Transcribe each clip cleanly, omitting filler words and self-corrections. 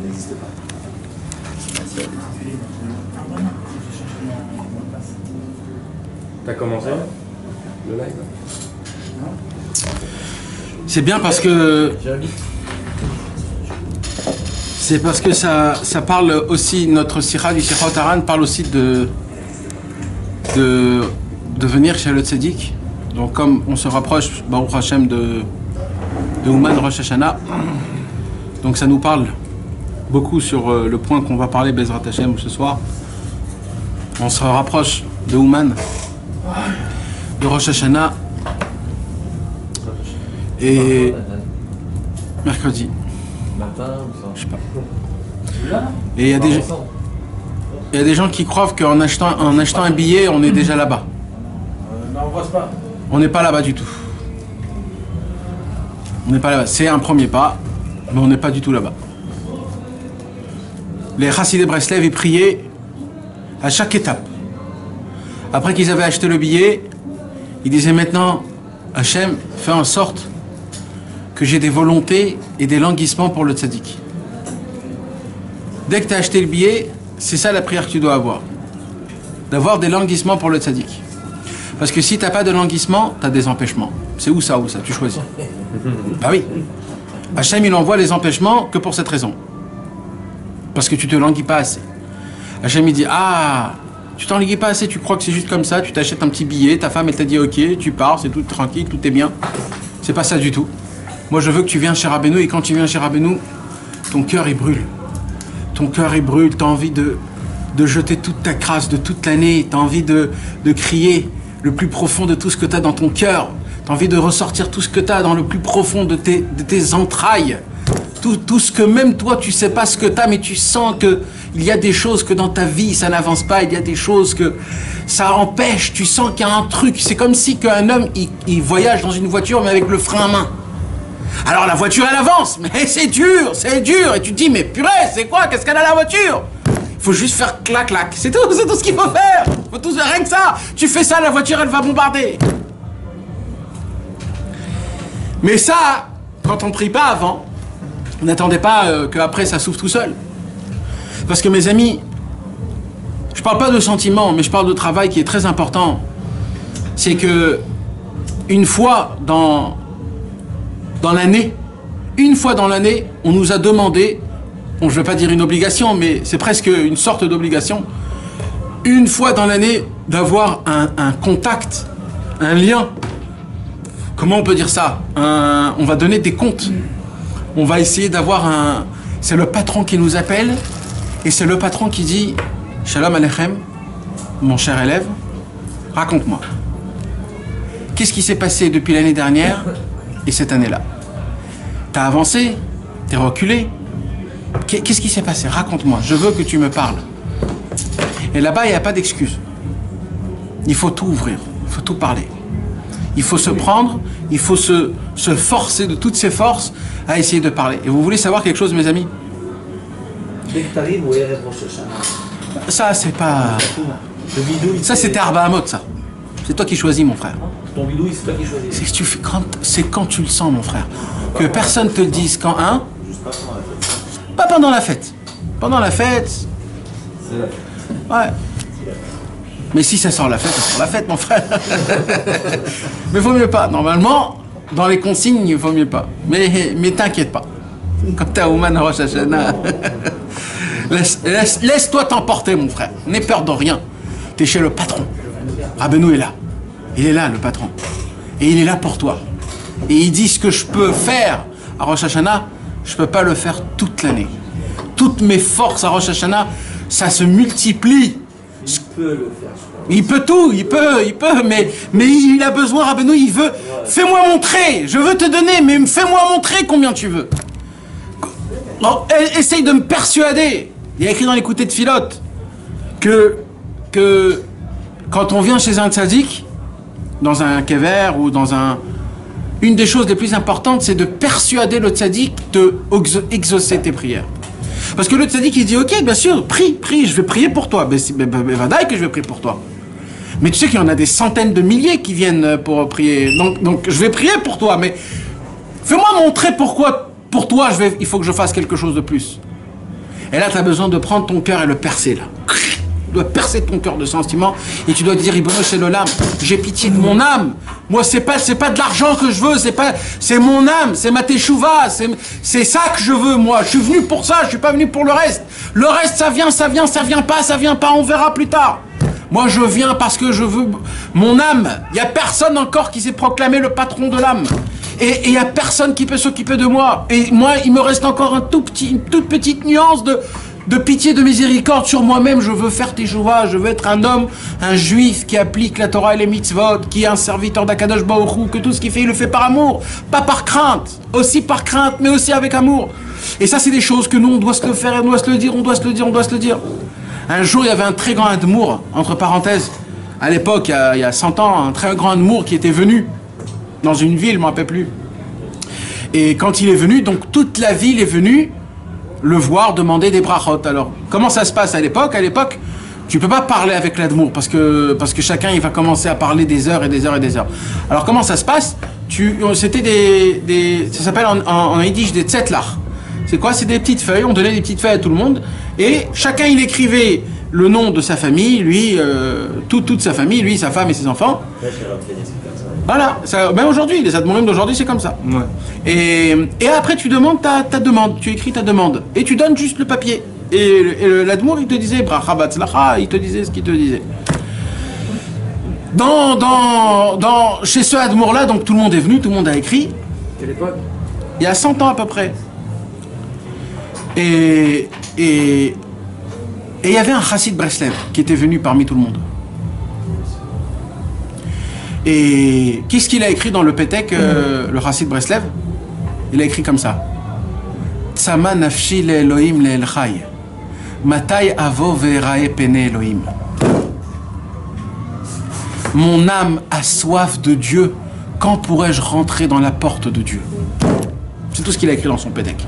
n'existe pas. T'as commencé le live? C'est bien parce que... C'est parce que ça parle aussi, notre Sira du Sira Taran parle aussi de venir chez le Tzeddik. Donc comme on se rapproche, Baruch Hashem, de Ouman Rosh Hashanah, donc ça nous parle beaucoup sur le point qu'on va parler Bezrat Hashem ce soir. On se rapproche de Ouman, de Rosh Hashanah, et mercredi. Je sais pas. Et il y a des gens qui croient qu'en achetant un billet, on est déjà là-bas. Non, on voit pas. On n'est pas là-bas du tout. On n'est pas là-bas. C'est un premier pas, mais on n'est pas du tout là-bas. Les Chassidei Breslev, ils priaient à chaque étape. Après qu'ils avaient acheté le billet, ils disaient maintenant, Hachem, fais en sorte que j'ai des volontés et des languissements pour le tzaddik. Dès que tu as acheté le billet, c'est ça la prière que tu dois avoir. D'avoir des languissements pour le tzaddik. Parce que si tu n'as pas de languissement, tu as des empêchements. C'est où ça, tu choisis. Bah oui. Hachem, il envoie les empêchements que pour cette raison. Parce que tu te languis pas assez. Hachem, il dit, ah, tu t'en languis pas assez, tu crois que c'est juste comme ça, tu t'achètes un petit billet, ta femme, elle t'a dit, ok, tu pars, c'est tout tranquille, tout est bien. C'est pas ça du tout. Moi, je veux que tu viennes chez Rabbeinu, et quand tu viens chez Rabbeinu, ton cœur, il brûle. Ton cœur, il brûle, tu as envie de jeter toute ta crasse de toute l'année, tu as envie de crier le plus profond de tout ce que tu as dans ton cœur, tu as envie de ressortir tout ce que tu as dans le plus profond de tes entrailles, tout ce que même toi, tu sais pas ce que tu as, mais tu sens qu'il y a des choses que dans ta vie, ça n'avance pas, il y a des choses que ça empêche, tu sens qu'il y a un truc, c'est comme si qu'un homme, il voyage dans une voiture, mais avec le frein à main. Alors la voiture elle avance, mais c'est dur, et tu te dis mais purée, c'est quoi, qu'est-ce qu'elle a la voiture? Il faut juste faire clac clac, c'est tout ce qu'il faut faire, rien que ça, tu fais ça, la voiture elle va bombarder. Mais ça, quand on prie pas avant, n'attendez pas qu'après ça s'ouvre tout seul. Parce que mes amis, je parle pas de sentiments, mais je parle de travail qui est très important. C'est que une fois dans l'année, on nous a demandé, bon, je ne vais pas dire une obligation, mais c'est presque une sorte d'obligation, une fois dans l'année, d'avoir un contact, un lien. Comment on peut dire ça? On va donner des comptes. On va essayer d'avoir c'est le patron qui nous appelle, et c'est le patron qui dit, Shalom Aleichem, mon cher élève, raconte-moi. Qu'est-ce qui s'est passé depuis l'année dernière et cette année-là? T'as avancé? T'es reculé? Qu'est-ce qui s'est passé? Raconte-moi, je veux que tu me parles. Et là-bas, il n'y a pas d'excuse. Il faut tout ouvrir, il faut tout parler. Il faut se prendre, il faut se forcer de toutes ses forces à essayer de parler. Et vous voulez savoir quelque chose, mes amis? Dès que t'arrives, où est Rosh Hashanah? Ça, c'est pas... Ça, c'était Arba Hamot, ça. C'est toi qui choisis, mon frère. Ton bidouille, c'est toi qui choisis. C'est que tu fais quand tu le sens, mon frère. Que personne te dise quand, hein? Juste pas pendant la fête. Pas pendant la fête. Pendant la fête. Ouais. Mais si ça sort la fête, ça sort la fête, mon frère. Mais vaut mieux pas. Normalement, dans les consignes, il vaut mieux pas. Mais t'inquiète pas. Comme t'as Ouman Rosh Hashanah. Laisse-toi t'emporter, mon frère. N'aie peur de rien. T'es chez le patron. Rabbeinu est là. Il est là, le patron. Et il est là pour toi. Et il dit ce que je peux faire à Rosh Hashanah, je ne peux pas le faire toute l'année. Toutes mes forces à Rosh Hashanah, ça se multiplie. Il peut le faire. Il peut tout, il peut, mais il a besoin, Rabbeinu, il veut. Fais-moi montrer, je veux te donner, mais fais-moi montrer combien tu veux. Non, essaye de me persuader. Il y a écrit dans l'écouté de Philote que quand on vient chez un tzaddik, dans un kever ou dans une des choses les plus importantes, c'est de persuader le tzaddik de exaucer tes prières. Parce que le tzaddik, il dit, ok, bien sûr, prie, je vais prier pour toi. Vadaï que je vais prier pour toi. Mais tu sais qu'il y en a des centaines de milliers qui viennent pour prier. Donc je vais prier pour toi, mais fais-moi montrer pourquoi, pour toi, il faut que je fasse quelque chose de plus. Et là, tu as besoin de prendre ton cœur et le percer, là. Tu dois percer ton cœur de sentiment et tu dois te dire, Ribono Shel Olam, j'ai pitié de mon âme. Moi, c'est pas de l'argent que je veux, c'est mon âme, c'est ma teshuva, c'est ça que je veux, moi. Je suis venu pour ça, je suis pas venu pour le reste. Le reste, ça vient pas, on verra plus tard. Moi, je viens parce que je veux mon âme. Il y a personne encore qui s'est proclamé le patron de l'âme. Et il y a personne qui peut s'occuper de moi. Et moi, il me reste encore une toute petite nuance de pitié, de miséricorde sur moi-même. Je veux faire teshuva, je veux être un homme, un juif qui applique la Torah et les mitzvot, qui est un serviteur d'Akadosh Baruch Hu, que tout ce qu'il fait, il le fait par amour, pas par crainte. Aussi par crainte, mais aussi avec amour. Et ça, c'est des choses que nous, on doit se le faire, on doit se le dire, on doit se le dire. Un jour, il y avait un très grand admour, entre parenthèses, à l'époque, il y a 100 ans, un très grand admour qui était venu dans une ville, je ne me rappelle plus. Et quand il est venu, donc toute la ville est venue le voir demander des brachot. Alors, comment ça se passe à l'époque? À l'époque, tu peux pas parler avec l'admour parce que chacun il va commencer à parler des heures et des heures et des heures. Alors, comment ça se passe? C'était ça s'appelle en yiddish des tzetlach. C'est quoi? C'est des petites feuilles, on donnait des petites feuilles à tout le monde et chacun il écrivait le nom de sa famille, lui, toute sa famille, lui, sa femme et ses enfants. Voilà, même aujourd'hui, les admorim d'aujourd'hui, c'est comme ça. Ouais. Et après, tu demandes ta demande, tu écris ta demande, et tu donnes juste le papier. Et l'admour, il te disait, bracha batzlacha, il te disait ce qu'il te disait. Chez ce admour-là, donc tout le monde est venu, tout le monde a écrit. Quelle époque? Il y a 100 ans à peu près. Et il y avait un chassid Breslev qui était venu parmi tout le monde. Et qu'est-ce qu'il a écrit dans le Pétek, le chassid Breslev? Il a écrit comme ça. Tsama nafshi le Elohim le Elchai. Matai avo ve'erae pene Elohim. Mon âme a soif de Dieu. Quand pourrais-je rentrer dans la porte de Dieu? C'est tout ce qu'il a écrit dans son Pétek.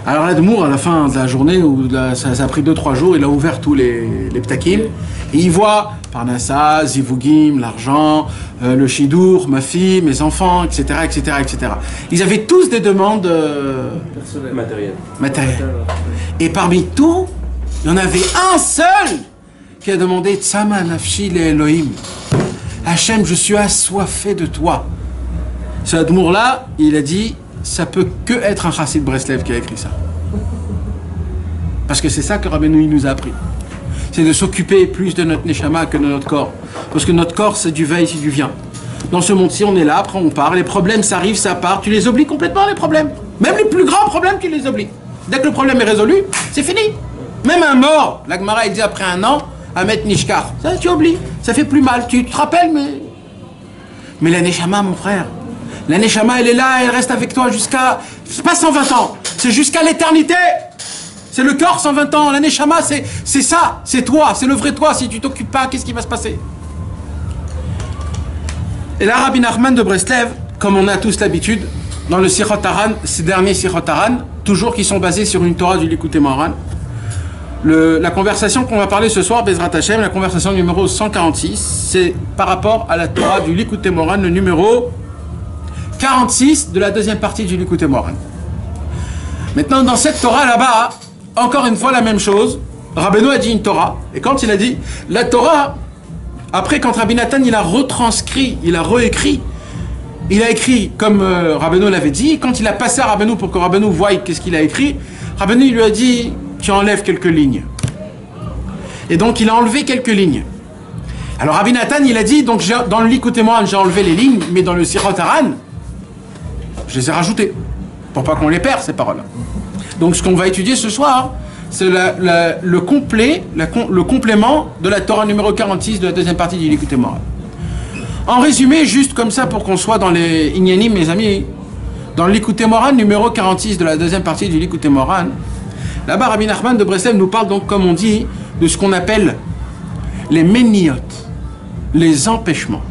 Alors l'Admour, à la fin de la journée, ça a pris 2-3 jours, il a ouvert tous les ptakim, et il voit Parnassa, Zivugim, l'argent, le Shidour, ma fille, mes enfants, etc., etc., etc. Ils avaient tous des demandes matérielles. Et parmi tout, il y en avait un seul qui a demandé Tsama nafshi le Elohim. Hachem, je suis assoiffé de toi. Ce Admour-là, il a dit, ça peut que être un chassid Breslev qui a écrit ça. Parce que c'est ça que Rabbeinu nous a appris. C'est de s'occuper plus de notre neshama que de notre corps. Parce que notre corps, c'est du va et c'est du vient. Dans ce monde-ci, on est là, après on part, les problèmes, ça arrive, ça part, tu les oublies complètement, les problèmes. Même les plus grands problèmes, tu les oublies. Dès que le problème est résolu, c'est fini. Même un mort, la Gemara, il dit après un an, à mettre Nishkar. Ça, tu oublies. Ça fait plus mal. Tu te rappelles, mais la neshama, mon frère, la neshama, elle est là, elle reste avec toi jusqu'à... C'est pas 120 ans, c'est jusqu'à l'éternité. C'est le corps 120 ans. La neshama, c'est ça, c'est toi, c'est le vrai toi. Si tu t'occupes pas, qu'est-ce qui va se passer? Et là, Rabbi Nachman de Breslev, comme on a tous l'habitude, dans le Sichot Haran, ces derniers Sichot Haran, toujours qui sont basés sur une Torah du Likutei Moharan, la conversation qu'on va parler ce soir, Bezrat Hashem, la conversation numéro 146, c'est par rapport à la Torah du Likutei Moharan, le numéro 46 de la deuxième partie du Likutei Moharan. Maintenant, dans cette Torah là-bas, encore une fois la même chose. Rabbeinu a dit une Torah, et quand il a dit la Torah, après quand Rabbi Nathan il a retranscrit, il a réécrit, il a écrit comme Rabbeinu l'avait dit. Quand il a passé à Rabbeinu pour que Rabbeinu voie qu'est-ce qu'il a écrit, Rabbeinu il lui a dit tu enlèves quelques lignes. Et donc il a enlevé quelques lignes. Alors Rabbi Nathan il a dit donc dans le Likutei Moharan j'ai enlevé les lignes, mais dans le Sichot Haran je les ai rajoutées pour pas qu'on les perde ces paroles. Donc ce qu'on va étudier ce soir, c'est le complément de la Torah numéro 46 de la deuxième partie du Likutei Moharan. En résumé, juste comme ça pour qu'on soit dans les Inyanim, mes amis, dans le Likutei Moharan numéro 46 de la deuxième partie du Likutei Moharan, là-bas Rabbi Nachman de Breslev nous parle donc, comme on dit, de ce qu'on appelle les méniot, les empêchements.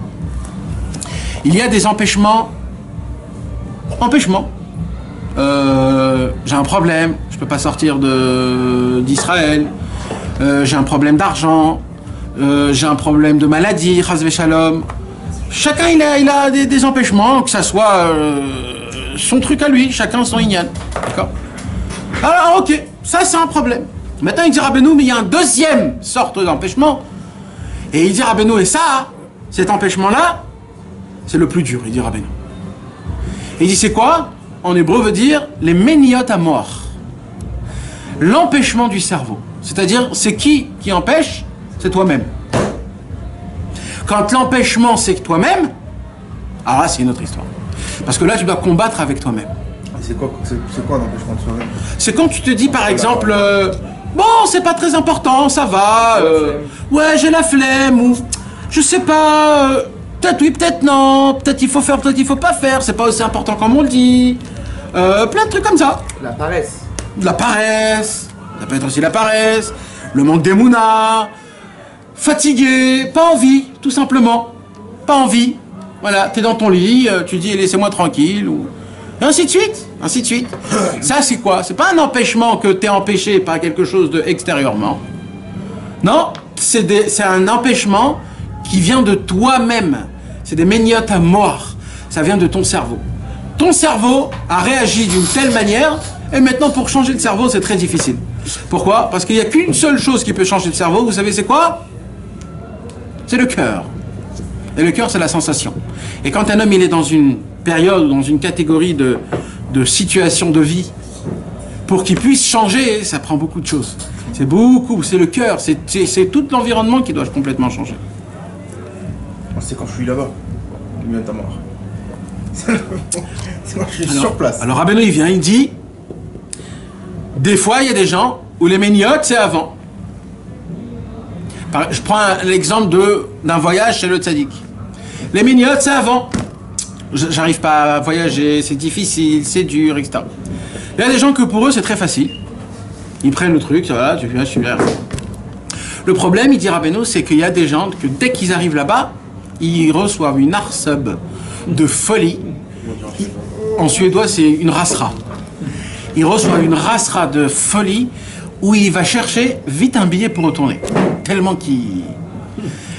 Il y a des empêchements. J'ai un problème, je ne peux pas sortir d'Israël, j'ai un problème d'argent, j'ai un problème de maladie, chas v'shalom. Chacun il a des empêchements, que ça soit son truc à lui, chacun son inyan. D'accord? Alors, ok, ça c'est un problème. Maintenant, il dit Rabbeinu, mais il y a un deuxième sorte d'empêchement. Et il dit Rabbeinu, et ça, cet empêchement-là, c'est le plus dur, il dit Rabbeinu. Et il dit, c'est quoi? En hébreu veut dire les méniotes à mort. L'empêchement du cerveau. C'est-à-dire, c'est qui empêche? C'est toi-même. Quand l'empêchement, c'est que toi-même, alors là, c'est une autre histoire. Parce que là, tu dois combattre avec toi-même. C'est quoi l'empêchement de soi-même? C'est quand tu te dis, par exemple, bon, c'est pas très important, ça va, ouais, j'ai la flemme, ou je sais pas, peut-être oui, peut-être non, peut-être il faut faire, peut-être il faut pas faire, c'est pas aussi important comme on le dit, plein de trucs comme ça. La paresse. La paresse, ça peut être aussi la paresse, le manque d'émouna, fatigué, pas envie, tout simplement, pas envie. Voilà, t'es dans ton lit, tu dis laissez-moi tranquille, ou... Et ainsi de suite, ainsi de suite. Ça, c'est quoi? C'est pas un empêchement que t'es empêché par quelque chose de extérieurement. Non, c'est un empêchement qui vient de toi-même. C'est des méniotes à mort. Ça vient de ton cerveau. Ton cerveau a réagi d'une telle manière, et maintenant, pour changer le cerveau, c'est très difficile. Pourquoi? Parce qu'il n'y a qu'une seule chose qui peut changer le cerveau, vous savez c'est quoi? C'est le cœur. Et le cœur, c'est la sensation. Et quand un homme, il est dans une période, dans une catégorie de situation de vie, pour qu'il puisse changer, ça prend beaucoup de choses. C'est beaucoup, c'est le cœur, c'est tout l'environnement qui doit complètement changer. C'est quand je suis là-bas, il me met à mort. C'est quand je suis sur place. Alors Rabbeinu, il vient, il dit, des fois, il y a des gens où les méniotes, c'est avant. Je prends l'exemple d'un voyage chez le tzaddik. Les méniotes, c'est avant. J'arrive pas à voyager, c'est difficile, c'est dur, etc. Il y a des gens que pour eux, c'est très facile. Ils prennent le truc, ça va, tu viens, super. Le problème, il dit Rabbeinu, c'est qu'il y a des gens que dès qu'ils arrivent là-bas, ils reçoivent une arsub de folie. En suédois, c'est une rasra. Ils reçoivent une rasra de folie où il va chercher vite un billet pour retourner. Tellement qu'il...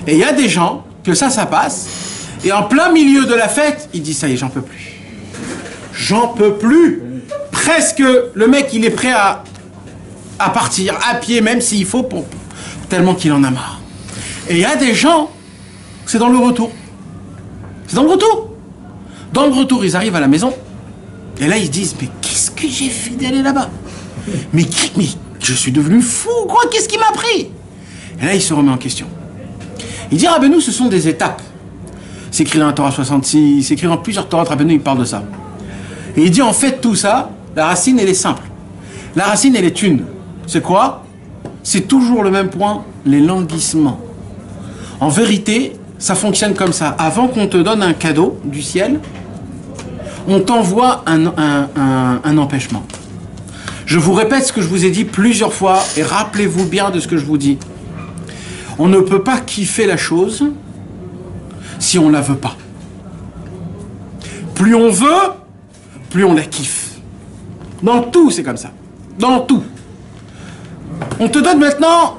Et il y a des gens que ça passe. Et en plein milieu de la fête, il dit ça y est, j'en peux plus. J'en peux plus. Presque, le mec, il est prêt à partir à pied, même s'il faut, tellement qu'il en a marre. Et il y a des gens, c'est dans le retour. C'est dans le retour. Dans le retour, ils arrivent à la maison. Et là, ils se disent, mais qu'est-ce que j'ai fait d'aller là-bas? Mais je suis devenu fou, quoi? Qu'est-ce qui m'a pris? Et là, il se remet en question. Il dit, Rabbeinu, ce sont des étapes. C'est écrit dans la Torah 66, c'est écrit dans plusieurs Torahs, Rabbeinu, il parle de ça. Et il dit, en fait, tout ça, la racine, elle est simple. La racine, elle est une. C'est quoi? C'est toujours le même point, les languissements. En vérité, ça fonctionne comme ça. Avant qu'on te donne un cadeau du ciel, on t'envoie un empêchement. Je vous répète ce que je vous ai dit plusieurs fois, et rappelez-vous bien de ce que je vous dis. On ne peut pas kiffer la chose si on la veut pas. Plus on veut, plus on la kiffe. Dans tout, c'est comme ça. Dans tout. On te donne maintenant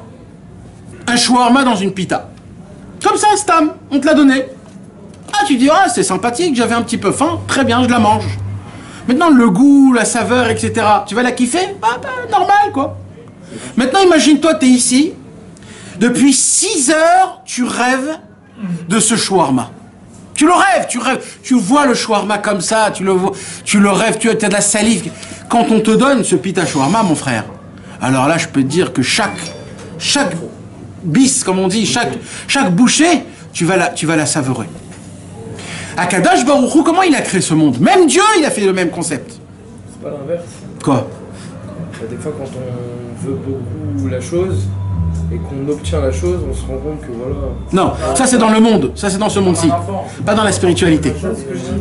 un shawarma dans une pita. Comme ça, Stam, on te l'a donné. Ah, tu dis, ah, c'est sympathique, j'avais un petit peu faim, très bien, je la mange. Maintenant, le goût, la saveur, etc., tu vas la kiffer? Normal, quoi. Maintenant, imagine-toi, t'es ici, depuis 6 heures, tu rêves de ce shawarma. Tu le rêves, tu vois le shawarma comme ça, tu le rêves, tu as de la salive. Quand on te donne ce pita shawarma, mon frère, alors là, je peux te dire que chaque bis, comme on dit, chaque bouchée, tu vas la savourer. Akadosh Baruch Hu, comment il a créé ce monde? Même Dieu, il a fait le même concept. C'est pas l'inverse. Quoi? Des fois, quand on veut beaucoup la chose et qu'on obtient la chose, on se rend compte que voilà. Non, ça c'est dans le monde, ça c'est dans ce monde-ci, pas dans la spiritualité.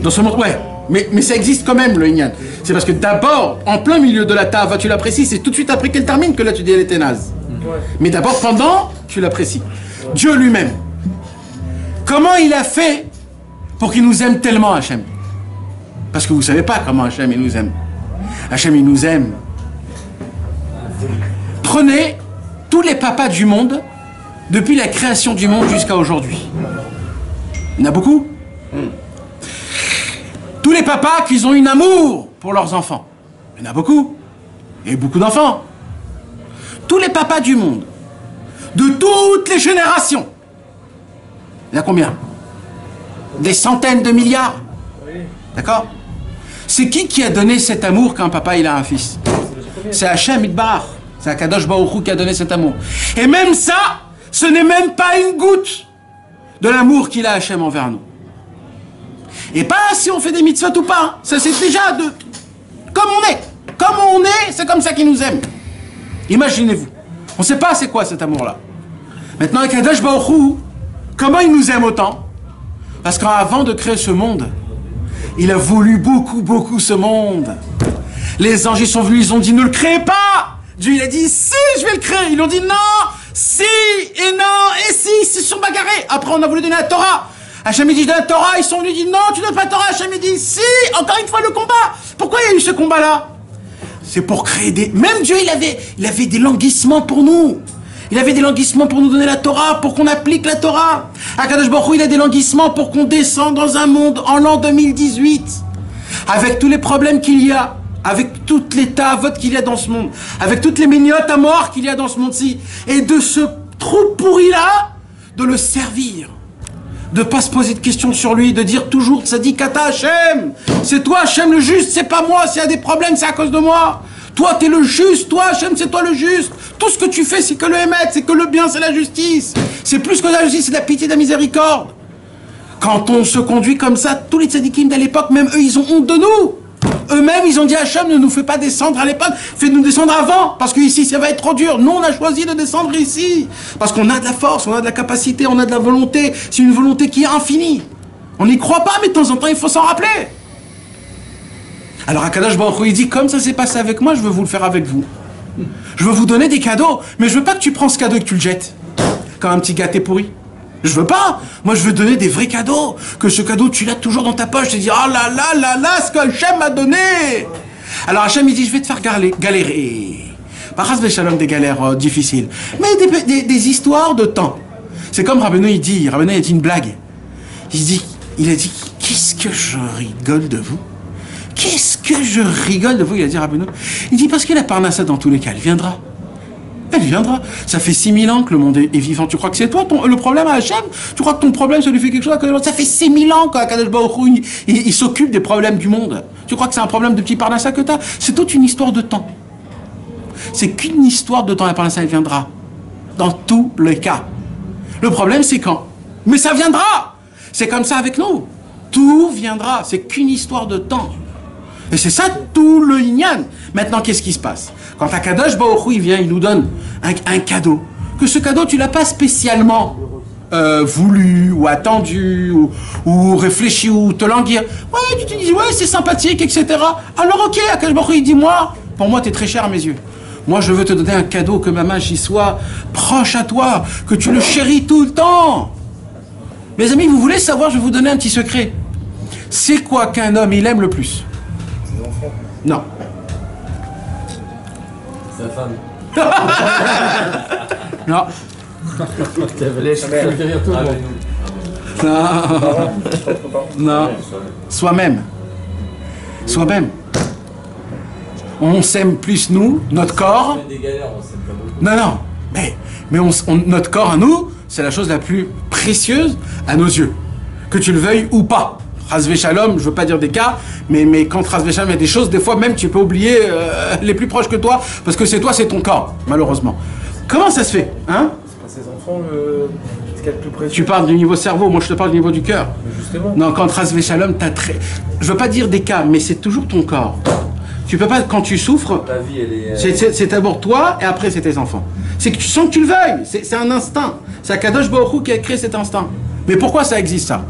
Dans ce monde, ouais, mais ça existe quand même le Inyan. C'est parce que d'abord, en plein milieu de la tava, tu l'apprécies, c'est tout de suite après qu'elle termine que là tu dis elle était naze. Ouais. Mais d'abord, pendant, tu l'apprécies. Dieu lui-même. Comment il a fait pour qu'il nous aime tellement, Hachem? Parce que vous savez pas comment Hachem il nous aime. Hachem il nous aime. Prenez tous les papas du monde, depuis la création du monde jusqu'à aujourd'hui. Il y en a beaucoup. Tous les papas qui ont un amour pour leurs enfants. Il y en a beaucoup. et beaucoup d'enfants. Tous les papas du monde, de toutes les générations. Il y a combien? Des centaines de milliards. D'accord? C'est qui a donné cet amour quand un papa il a un fils? C'est Hachem Itbarach. C'est Akadosh Baruch Hu qui a donné cet amour. Et même ça, ce n'est même pas une goutte de l'amour qu'il a Hachem envers nous. Et pas si on fait des mitzvot ou pas. Ça c'est déjà de... Comme on est. Comme on est, c'est comme ça qu'il nous aime. Imaginez-vous. On ne sait pas c'est quoi cet amour-là. Maintenant, Akadosh Baruch Hu, comment il nous aime autant? Parce qu'avant de créer ce monde, il a voulu beaucoup ce monde. Les anges ils sont venus, ils ont dit ne le créez pas. Dieu il a dit si je vais le créer. Ils ont dit non, si et non et si, ils se sont bagarrés. Après on a voulu donner la Torah. Hachem il dit donne la Torah, ils sont venus dit non tu donnes pas la Torah. Hachem il dit si, encore une fois le combat. Pourquoi il y a eu ce combat là? C'est pour créer des... Même Dieu il avait des languissements pour nous. Il avait des languissements pour nous donner la Torah, pour qu'on applique la Torah. Akadosh Baruch Hu, il a des languissements pour qu'on descende dans un monde en l'an 2018. Avec tous les problèmes qu'il y a, avec toutes les tavotes qu'il y a dans ce monde, avec toutes les mignottes à mort qu'il y a dans ce monde-ci, et de ce trou pourri-là, de le servir. De ne pas se poser de questions sur lui, de dire toujours Tzadikata Hachem. C'est toi Hachem le juste, c'est pas moi. S'il y a des problèmes, c'est à cause de moi. Toi, t'es le juste. Toi, Hachem, c'est toi le juste. Tout ce que tu fais, c'est que le émet, c'est que le bien, c'est la justice. C'est plus que la justice, c'est la pitié, de la miséricorde. Quand on se conduit comme ça, tous les tzadikim de l'époque, même eux, ils ont honte de nous. Eux-mêmes, ils ont dit Hachem, ne nous fais pas descendre à l'époque, fais-nous descendre avant, parce que ici, ça va être trop dur. Nous, on a choisi de descendre ici. Parce qu'on a de la force, on a de la capacité, on a de la volonté. C'est une volonté qui est infinie. On n'y croit pas, mais de temps en temps, il faut s'en rappeler. Alors Akadosh Baruch Hu, il dit, comme ça s'est passé avec moi, je veux vous le faire avec vous. Je veux vous donner des cadeaux, mais je veux pas que tu prends ce cadeau et que tu le jettes. Comme un petit gâteau pourri. Je veux pas. Moi, je veux donner des vrais cadeaux. Que ce cadeau, tu l'as toujours dans ta poche. Tu te dis, oh là là là là, ce que Hachem m'a donné. Alors Hachem, il dit, je vais te faire galérer. Pas chas v'shalom des galères difficiles. Mais des histoires de temps. C'est comme Rabbeinu, il dit une blague. Il a dit, qu'est-ce que je rigole de vous? Qu'est-ce que je rigole de vous? Il a dit Rabbeinu. Il dit, parce que la Parnassa, dans tous les cas, elle viendra. Elle viendra. Ça fait 6000 ans que le monde est vivant. Tu crois que c'est toi le problème à Hachem? Tu crois que ton problème, ça lui fait quelque chose? Ça fait 6000 ans qu'Akadosh Baruch Hu, il s'occupe des problèmes du monde. Tu crois que c'est un problème de petit Parnassa que tu as? C'est toute une histoire de temps. C'est qu'une histoire de temps. La Parnassa, elle viendra. Dans tous les cas. Le problème, c'est quand? Mais ça viendra. C'est comme ça avec nous. Tout viendra. C'est qu'une histoire de temps. Et c'est ça tout le Inyan. Maintenant, qu'est-ce qui se passe? Quand Akadosh Baruch Hu, il vient, il nous donne un cadeau. Que ce cadeau, tu l'as pas spécialement voulu, ou attendu, ou réfléchi, ou te languir. Ouais, tu te dis, ouais, c'est sympathique, etc. Alors ok, Akadosh Baruch Hu, il dit, moi, pour moi, t'es très cher à mes yeux. Moi, je veux te donner un cadeau, que ma main, j'y soit proche à toi, que tu le chéris tout le temps. Mes amis, vous voulez savoir, je vais vous donner un petit secret. C'est quoi qu'un homme, il aime le plus? Non. Sa femme. Non. Non. Soi-même. Soi-même. On s'aime plus nous, notre corps. Non, non. Mais notre corps à nous, c'est la chose la plus précieuse à nos yeux. Que tu le veuilles ou pas. Chas v'shalom, je veux pas dire des cas, mais quand chas v'shalom, il y a des choses, des fois même tu peux oublier les plus proches que toi, parce que c'est toi, c'est ton corps, malheureusement. Comment ça se fait, hein? Ces enfants, ce qu'il y a de plus précieux. Tu parles du niveau cerveau, moi je te parle du niveau du cœur. Justement. Non, quand chas v'shalom, t'as très... Je veux pas dire des cas, mais c'est toujours ton corps. Tu peux pas, quand tu souffres, ta vie, elle est... c'est d'abord toi, et après c'est tes enfants. C'est que tu sens que tu le veuilles, c'est un instinct. C'est Akadosh Baruch Hu qui a créé cet instinct. Mais pourquoi ça existe, ça?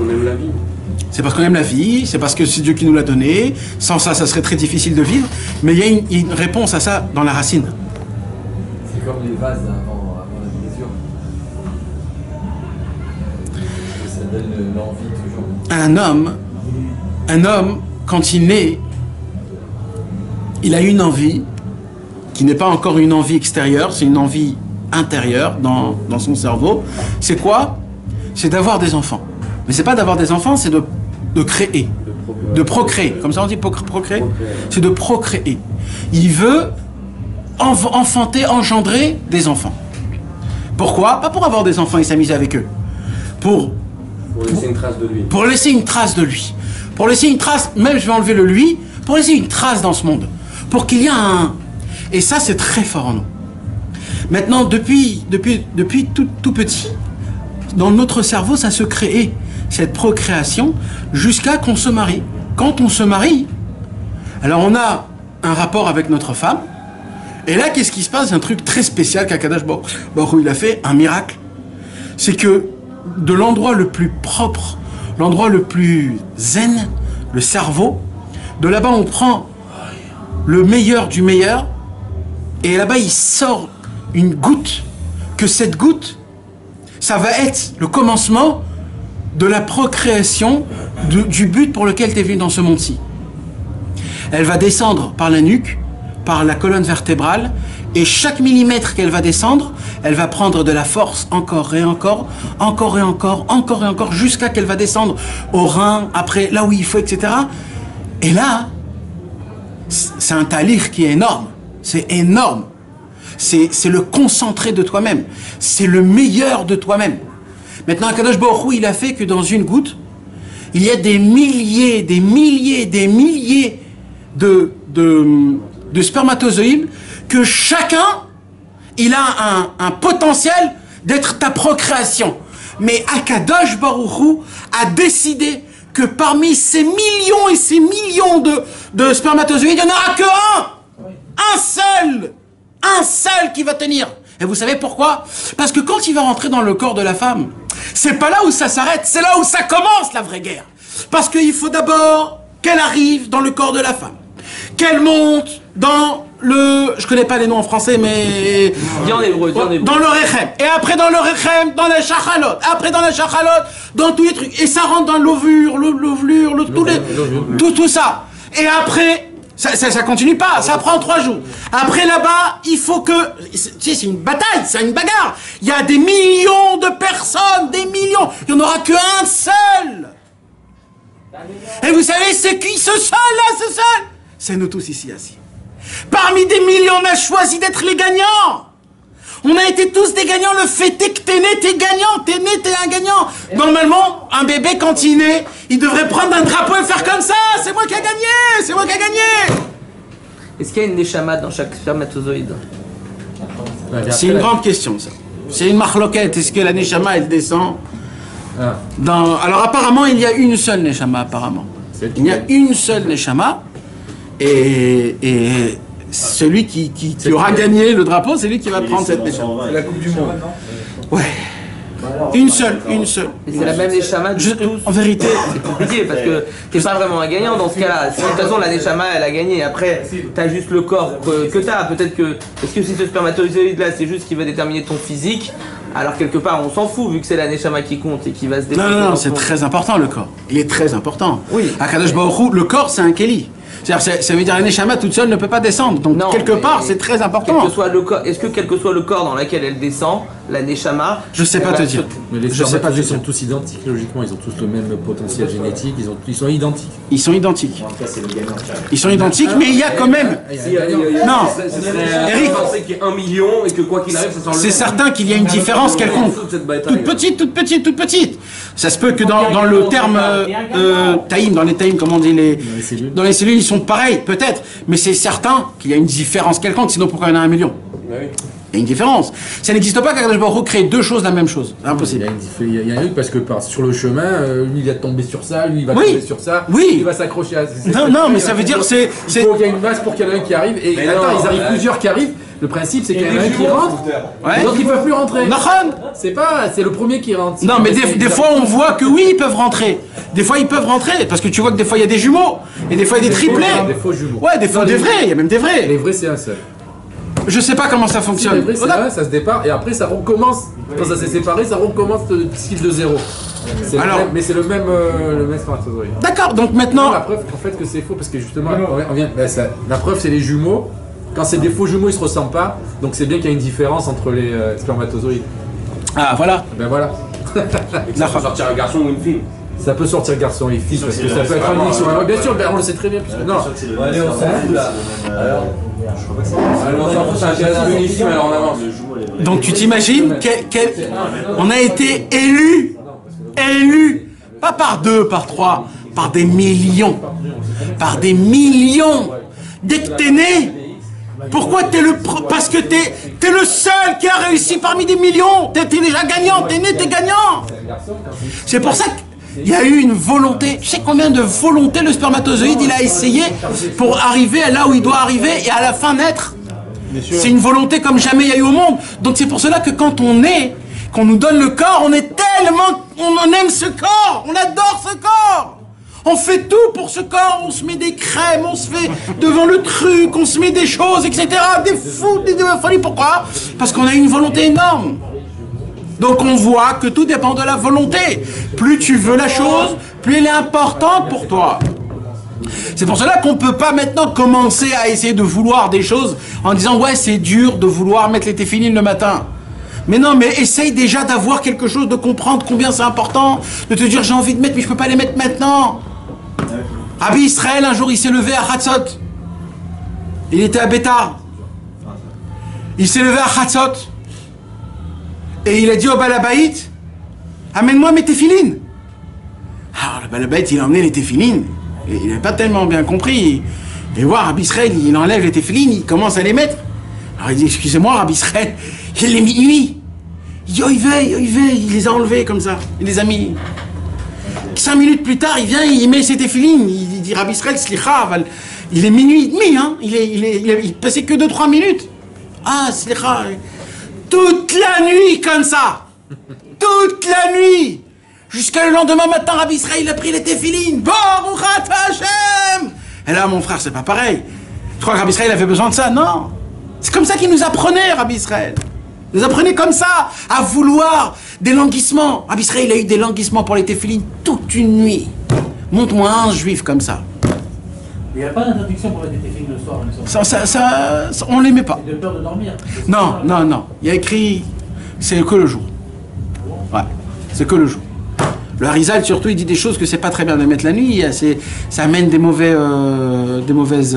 On aime la vie. C'est parce qu'on aime la vie, c'est parce que c'est Dieu qui nous l'a donné. Sans ça, ça serait très difficile de vivre. Mais il y a une réponse à ça dans la racine. C'est comme les vases avant la blessure. Ça donne l'envie toujours. Un homme, quand il naît, il a une envie qui n'est pas encore une envie extérieure, c'est une envie intérieure dans son cerveau. C'est quoi? C'est d'avoir des enfants. Mais c'est pas d'avoir des enfants, c'est de créer. De procréer. Comme ça on dit procréer. C'est de procréer. Il veut enfanter, engendrer des enfants. Pourquoi? Pas pour avoir des enfants et s'amuser avec eux. Pour laisser une trace de lui. Pour laisser une trace de lui. Pour laisser une trace, même je vais enlever le lui, pour laisser une trace dans ce monde. Pour qu'il y ait un... Et ça, c'est très fort en nous. Maintenant, depuis tout petit, dans notre cerveau, ça se crée, cette procréation, jusqu'à qu'on se marie. Quand on se marie, alors on a un rapport avec notre femme, et là, qu'est-ce qui se passe? Un truc très spécial qu'Akadosh Baruch Hu, il a fait, un miracle. C'est que de l'endroit le plus propre, l'endroit le plus zen, le cerveau, de là-bas on prend le meilleur du meilleur, et là-bas il sort une goutte, que cette goutte, ça va être le commencement de la procréation du but pour lequel tu es venu dans ce monde-ci. Elle va descendre par la nuque, par la colonne vertébrale, et chaque millimètre qu'elle va descendre, elle va prendre de la force encore et encore, encore et encore, encore et encore, jusqu'à qu'elle va descendre au rein, après là où il faut, etc. Et là, c'est un talir qui est énorme. C'est énorme. C'est le concentré de toi-même. C'est le meilleur de toi-même. Maintenant, Akadosh Baruch Hu, il a fait que dans une goutte, il y a des milliers, des milliers, des milliers de spermatozoïdes, que chacun, il a un potentiel d'être ta procréation. Mais Akadosh Baruch Hu a décidé que parmi ces millions et ces millions de spermatozoïdes, il n'y en aura que un seul qui va tenir. Et vous savez pourquoi? Parce que quand il va rentrer dans le corps de la femme, c'est pas là où ça s'arrête, c'est là où ça commence la vraie guerre. Parce qu'il faut d'abord qu'elle arrive dans le corps de la femme, qu'elle monte dans le... Je connais pas les noms en français, mais... Dis en hébreu, dis en hébreu. Dans le rechem. Et après dans le rechem, dans la shachalot. Après dans la shachalot, dans tous les trucs. Et ça rentre dans l'ovure, tout ça. Et après... Ça continue pas, ça prend 3 jours. Après là-bas, il faut que... Tu sais, c'est une bataille, c'est une bagarre. Il y a des millions de personnes, des millions. Il n'y en aura qu'un seul. Et vous savez, c'est qui ce seul là, ce seul? C'est nous tous ici assis. Parmi des millions, on a choisi d'être les gagnants. On a été tous des gagnants. Le fait est que t'es né, t'es gagnant. T'es né, t'es un gagnant. Normalement, un bébé, quand il naît, il devrait prendre un drapeau et faire comme ça. C'est moi qui ai gagné. C'est moi qui ai gagné. Est-ce qu'il y a une neshama dans chaque spermatozoïde? C'est une grande question, ça. C'est une marloquette. Est-ce que la neshama, elle descend dans... Alors, apparemment, il y a une seule neshama, apparemment. Il y a une seule neshama. Et celui qui aura gagné le drapeau, c'est lui qui va prendre cette neshama. C'est la Coupe du Monde. Ouais. Une seule. Et c'est la même neshama de tous. En vérité, C'est compliqué parce que t'es pas vraiment un gagnant dans ce cas-là. Si de toute façon la neshama elle a gagné, après t'as juste le corps que t'as. Peut-être que... Est-ce que si ce spermatozoïde là c'est juste qui va déterminer ton physique, alors quelque part on s'en fout vu que c'est la neshama qui compte et qui va se déterminer. non, c'est très important le corps. Il est très important. Oui. À Kadosh Baruch Hu, le corps c'est un keli. C'est-à-dire, ça veut dire la neshama toute seule ne peut pas descendre. Donc Non, quelque part mais c'est très important. Quel que soit le corps, est-ce que quel que soit le corps dans lequel elle descend, la neshama... Je sais pas elle te va dire. se- Mais les Je sais pas spermatozoïdes du tout. sont tous identiques, logiquement, ils ont tous le même potentiel génétique, ils sont identiques. Ils sont identiques. En tout cas, c'est le gagnant. Ils sont identiques, mais il y a quand même. Non. Eric. Eric, qu'il y ait 1 million et que quoi qu'il arrive, ça sort le C'est certain qu'il y a une différence quelconque. Toute petite. Ça se peut que dans le terme taïm, dans les taïm, comment on dit, dans les cellules, ils sont pareils, peut-être. Mais c'est certain qu'il y a une différence quelconque, sinon pourquoi il y en a 1 million? Il y a une différence. Ça n'existe pas qu'Akadosh Baruch Hu crée 2 choses la même chose. C'est impossible. Il y a un truc parce que sur le chemin, lui il va tomber sur ça, lui il va Oui. tomber sur ça, Oui. il va s'accrocher à... Non, mais ça veut dire il Il faut qu'il y ait une masse pour qu'il y en ait un qui arrive, et attends, ils arrivent plusieurs qui arrivent, le principe c'est qu'il y en a un qui rentre, les autres ils peuvent plus rentrer. C'est le premier qui rentre. Non, mais des fois on voit que oui, ils peuvent rentrer. Des fois ils peuvent rentrer, parce que tu vois que des fois il y a des jumeaux, et des fois il y a des triplés. Des faux jumeaux. Ouais, des fois des vrais, il y a même des vrais. Les vrais c'est un seul. Je sais pas comment ça Les fonctionne. vrais c'est un, ça se dépare, et après ça recommence, quand ça s'est séparé, ça recommence style de zéro. Alors- Mais c'est le même spermatozoïde. D'accord, donc Non, maintenant... la preuve en fait que c'est faux parce que justement la preuve c'est les jumeaux. Quand c'est des faux jumeaux ils se ressemblent pas, donc c'est bien qu'il y a une différence entre les spermatozoïdes. Ah, voilà. Ben voilà. Ça peut sortir un garçon ou une fille. Ça peut sortir garçon et fille parce que ça peut être un mix. Bien sûr, on le sait très bien. Non. Allez, on s'en fout là. Alors, je crois pas que c'est intéressant ici, mais alors on avance. Donc tu t'imagines on a été élus, pas par 2, par 3, par des millions. Par des millions. Dès que t'es né, pourquoi parce que t'es le seul qui a réussi parmi des millions. T'es déjà gagnant, t'es né, t'es gagnant. C'est pour ça qu'il y a eu une volonté. Tu sais combien de volontés le spermatozoïde il a essayé pour arriver là où il doit arriver et à la fin naître. C'est une volonté comme jamais il y a eu au monde. Donc c'est pour cela que quand on est, qu'on nous donne le corps, on aime ce corps, on adore ce corps. On fait tout pour ce corps, on se met des crèmes, on se fait devant le truc, on se met des choses, etc. Des fous, des folies. Pourquoi? Parce qu'on a une volonté énorme. Donc on voit que tout dépend de la volonté. Plus tu veux la chose, plus elle est importante pour toi. C'est pour cela qu'on ne peut pas maintenant commencer à essayer de vouloir des choses en disant ouais c'est dur de vouloir mettre les téphilines le matin. Mais non, mais essaye déjà d'avoir quelque chose, de comprendre combien c'est important, de te dire j'ai envie de mettre mais je ne peux pas les mettre maintenant. Rabbi Israël un jour il s'est levé à Hatzot. Il était à Bétar. Il s'est levé à Hatzot. Et il a dit au Balabaït, amène-moi mes téphilines. Alors le Balabaït il a emmené les téphilines. Et il n'avait pas tellement bien compris. Et voir Rabbi Israël, il enlève les téphilines, il commence à les mettre. Alors il dit, excusez-moi Rabbi Israël, il est minuit. Il dit, oh il veille, il les a enlevés comme ça. Il les a mis. 5 minutes plus tard, il vient, il met ses téphilines. Il dit, Rabbi Israël, slicha, il est minuit et demi, hein. Il passait que 2-3 minutes. Ah, slicha. Toute la nuit comme ça. Toute la nuit. Jusqu'à le lendemain matin, Rabbi Israël, il a pris les téphilines. Baruch Ata Hashem. Et là, mon frère, c'est pas pareil. Tu crois que Rabbi Israël avait besoin de ça? Non. C'est comme ça qu'il nous apprenait, Rabbi Israël. Il nous apprenait comme ça, à vouloir des languissements. Rabbi Israël, il a eu des languissements pour les téphilines toute une nuit. Montre-moi un juif comme ça. Il n'y a pas d'interdiction pour mettre des téphilines le soir. On ne les met pas. C'est de peur de dormir. Non. Il y a écrit, c'est que le jour. Ouais, c'est que le jour. Le Harizal, surtout, il dit des choses que c'est pas très bien de mettre la nuit. Ça amène des mauvaises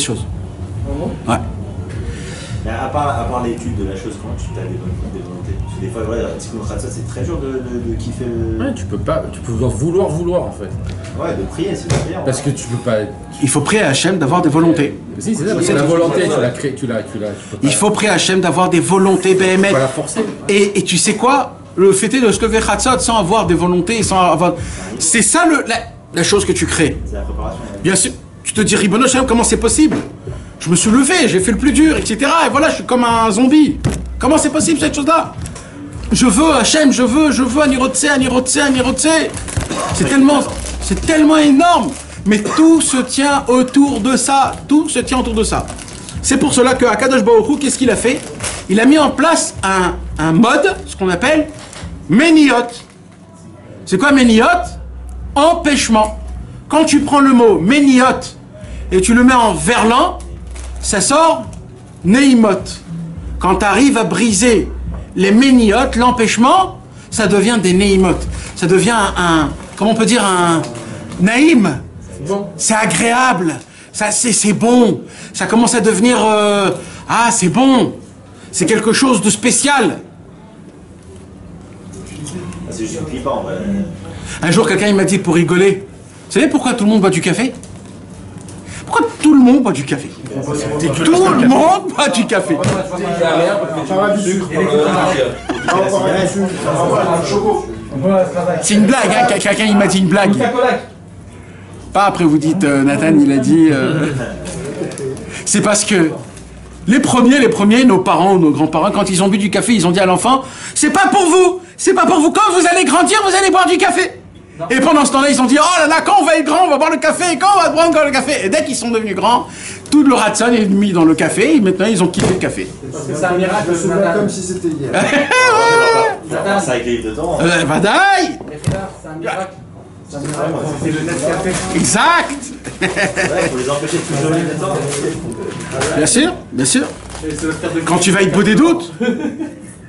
choses. Ouais. Mais à part l'étude de la chose, comment tu as des volontés? Parce que des fois, voilà, c'est très dur de kiffer. Ouais, tu peux vouloir en fait. Ouais, de prier, c'est de prier. Parce que tu peux pas. Il faut prier à Hachem d'avoir des volontés. Si, c'est ça, parce que la volonté, tu l'as créée, Il faut prier à Hachem d'avoir des volontés, BMF. Tu peux pas la forcer. Et tu sais quoi? Le fait est de se lever Chatzot sans avoir des volontés, sans avoir. C'est ça la chose que tu crées. C'est la préparation. Bien sûr. Tu te dis, Ribono Shalom, comment c'est possible? Je me suis levé, j'ai fait le plus dur, etc. Et voilà, je suis comme un zombie. Comment c'est possible cette chose-là? Je veux Hachem, je veux Anirotse. C'est tellement énorme. Mais tout se tient autour de ça. Tout se tient autour de ça. C'est pour cela que Akadosh Baruch Hu, qu'est-ce qu'il a fait? Il a mis en place un mode, ce qu'on appelle Méniot. C'est quoi Méniot? Empêchement. Quand tu prends le mot Méniot et tu le mets en verlan, ça sort Neimot. Quand tu arrives à briser les Méniot, l'empêchement, ça devient des Neimot. Ça devient comment on peut dire, un Naïm. C'est agréable. C'est bon. Ça commence à devenir c'est bon. C'est quelque chose de spécial. C'est juste flippant, en vrai. Un jour, quelqu'un il m'a dit pour rigoler, vous savez pourquoi tout le monde boit du café? Pourquoi tout le monde boit du café? Tout le monde boit du café. C'est une blague, hein? Quelqu'un il m'a dit une blague. Pas après vous dites, Nathan il a dit... C'est parce que les premiers, nos parents, nos grands-parents, quand ils ont bu du café, ils ont dit à l'enfant, c'est pas pour vous, quand vous allez grandir, vous allez boire du café. Et pendant ce temps-là, ils ont dit, oh là là, quand on va être grand, on va boire le café, et quand on va boire le café. Et dès qu'ils sont devenus grands, tout le ratson est mis dans le café, et maintenant ils ont kiffé le café. C'est un miracle, je me souviens comme si c'était hier. Ça avec les livres de temps. Badaï! C'est un miracle. C'est le net café. Exact! Ouais, faut les empêcher de se donner de temps. Bien sûr. Quand tu vas être beau des doutes.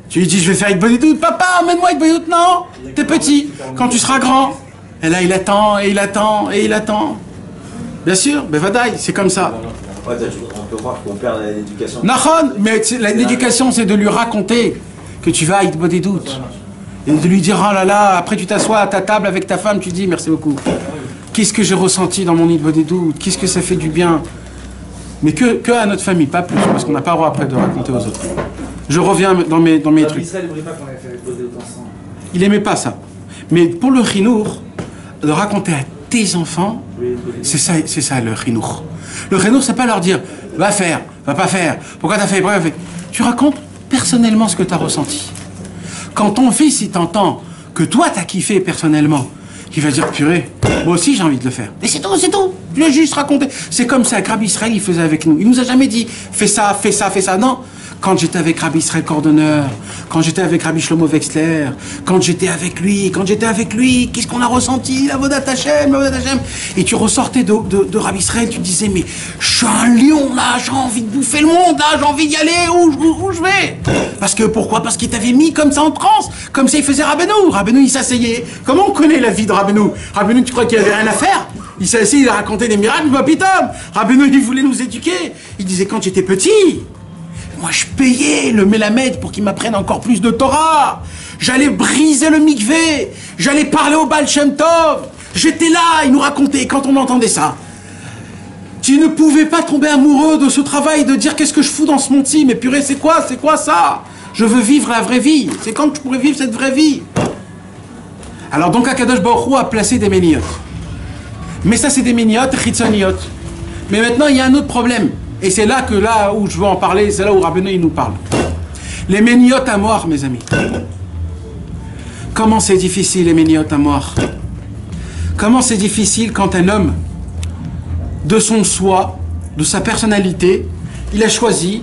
Tu lui dis, je vais faire Hitbodedut. Papa, emmène-moi Hitbodedut. Non, t'es petit. Quand tu seras grand. Et là, il attend, et il attend, et il attend. Bien sûr, Bevadaï, c'est comme ça. Ouais, on peut croire qu'on perd l'éducation. Nahon, mais l'éducation, c'est de lui raconter que tu vas à Hitbodedut. Et de lui dire, oh là là, après tu t'assois à ta table avec ta femme, tu dis, merci beaucoup. Qu'est-ce que j'ai ressenti dans mon Hitbodedut? Qu'est-ce que ça fait du bien? Mais que à notre famille, pas plus, parce qu'on n'a pas le droit après de raconter aux autres. Je reviens dans mes trucs. Il aimait pas ça. Mais pour le chinour, de raconter à tes enfants, c'est ça le chinour. Le chinour, c'est pas leur dire, va faire, va pas faire, pourquoi t'as fait, pourquoi t'as fait. Tu racontes personnellement ce que t'as ressenti. Quand ton fils, il t'entend que toi, t'as kiffé personnellement, il va dire, purée, moi aussi, j'ai envie de le faire. Et c'est tout, c'est tout. Je l'ai juste raconté. C'est comme ça que Rabbi Israël, il faisait avec nous. Il nous a jamais dit, fais ça, fais ça, fais ça. Non. Quand j'étais avec Rabbi Israël Cordonneur, quand j'étais avec Rabbi Shlomo Wexler, quand j'étais avec lui, qu'est-ce qu'on a ressenti, la Vodat Hashem, la Vodat Hashem. Et tu ressortais de Rabbi Israël, tu disais, mais je suis un lion là, j'ai envie de bouffer le monde là, j'ai envie d'y aller, où je vais. Parce que pourquoi? Parce qu'il t'avait mis comme ça en transe, comme ça il faisait Rabbeinu. Rabbeinu il s'asseyait. Comment on connaît la vie de Rabbeinu? Rabbeinu, tu crois qu'il avait rien à faire? Il s'est assis, il a raconté des miracles, bah pitom. Rabbeinu il voulait nous éduquer. Il disait quand j'étais petit, moi, je payais le Mélamed pour qu'il m'apprenne encore plus de Torah. J'allais briser le mikvé. J'allais parler au Baal Shem Tov. J'étais là, il nous racontait quand on entendait ça. Tu ne pouvais pas tomber amoureux de ce travail, de dire qu'est-ce que je fous dans ce monde-ci. Mais purée, c'est quoi ça? Je veux vivre la vraie vie. C'est quand que je pourrais vivre cette vraie vie? Alors donc, Akadosh Baruch Hu a placé des méniotes. Mais ça, c'est des méniotes chitzoniot. Mais maintenant, il y a un autre problème. Et c'est là où je veux en parler, c'est là où Rabbeinu il nous parle. Les méniotes à mort, mes amis. Comment c'est difficile, les méniotes à mort? Comment c'est difficile quand un homme, de son soi, de sa personnalité, il a choisi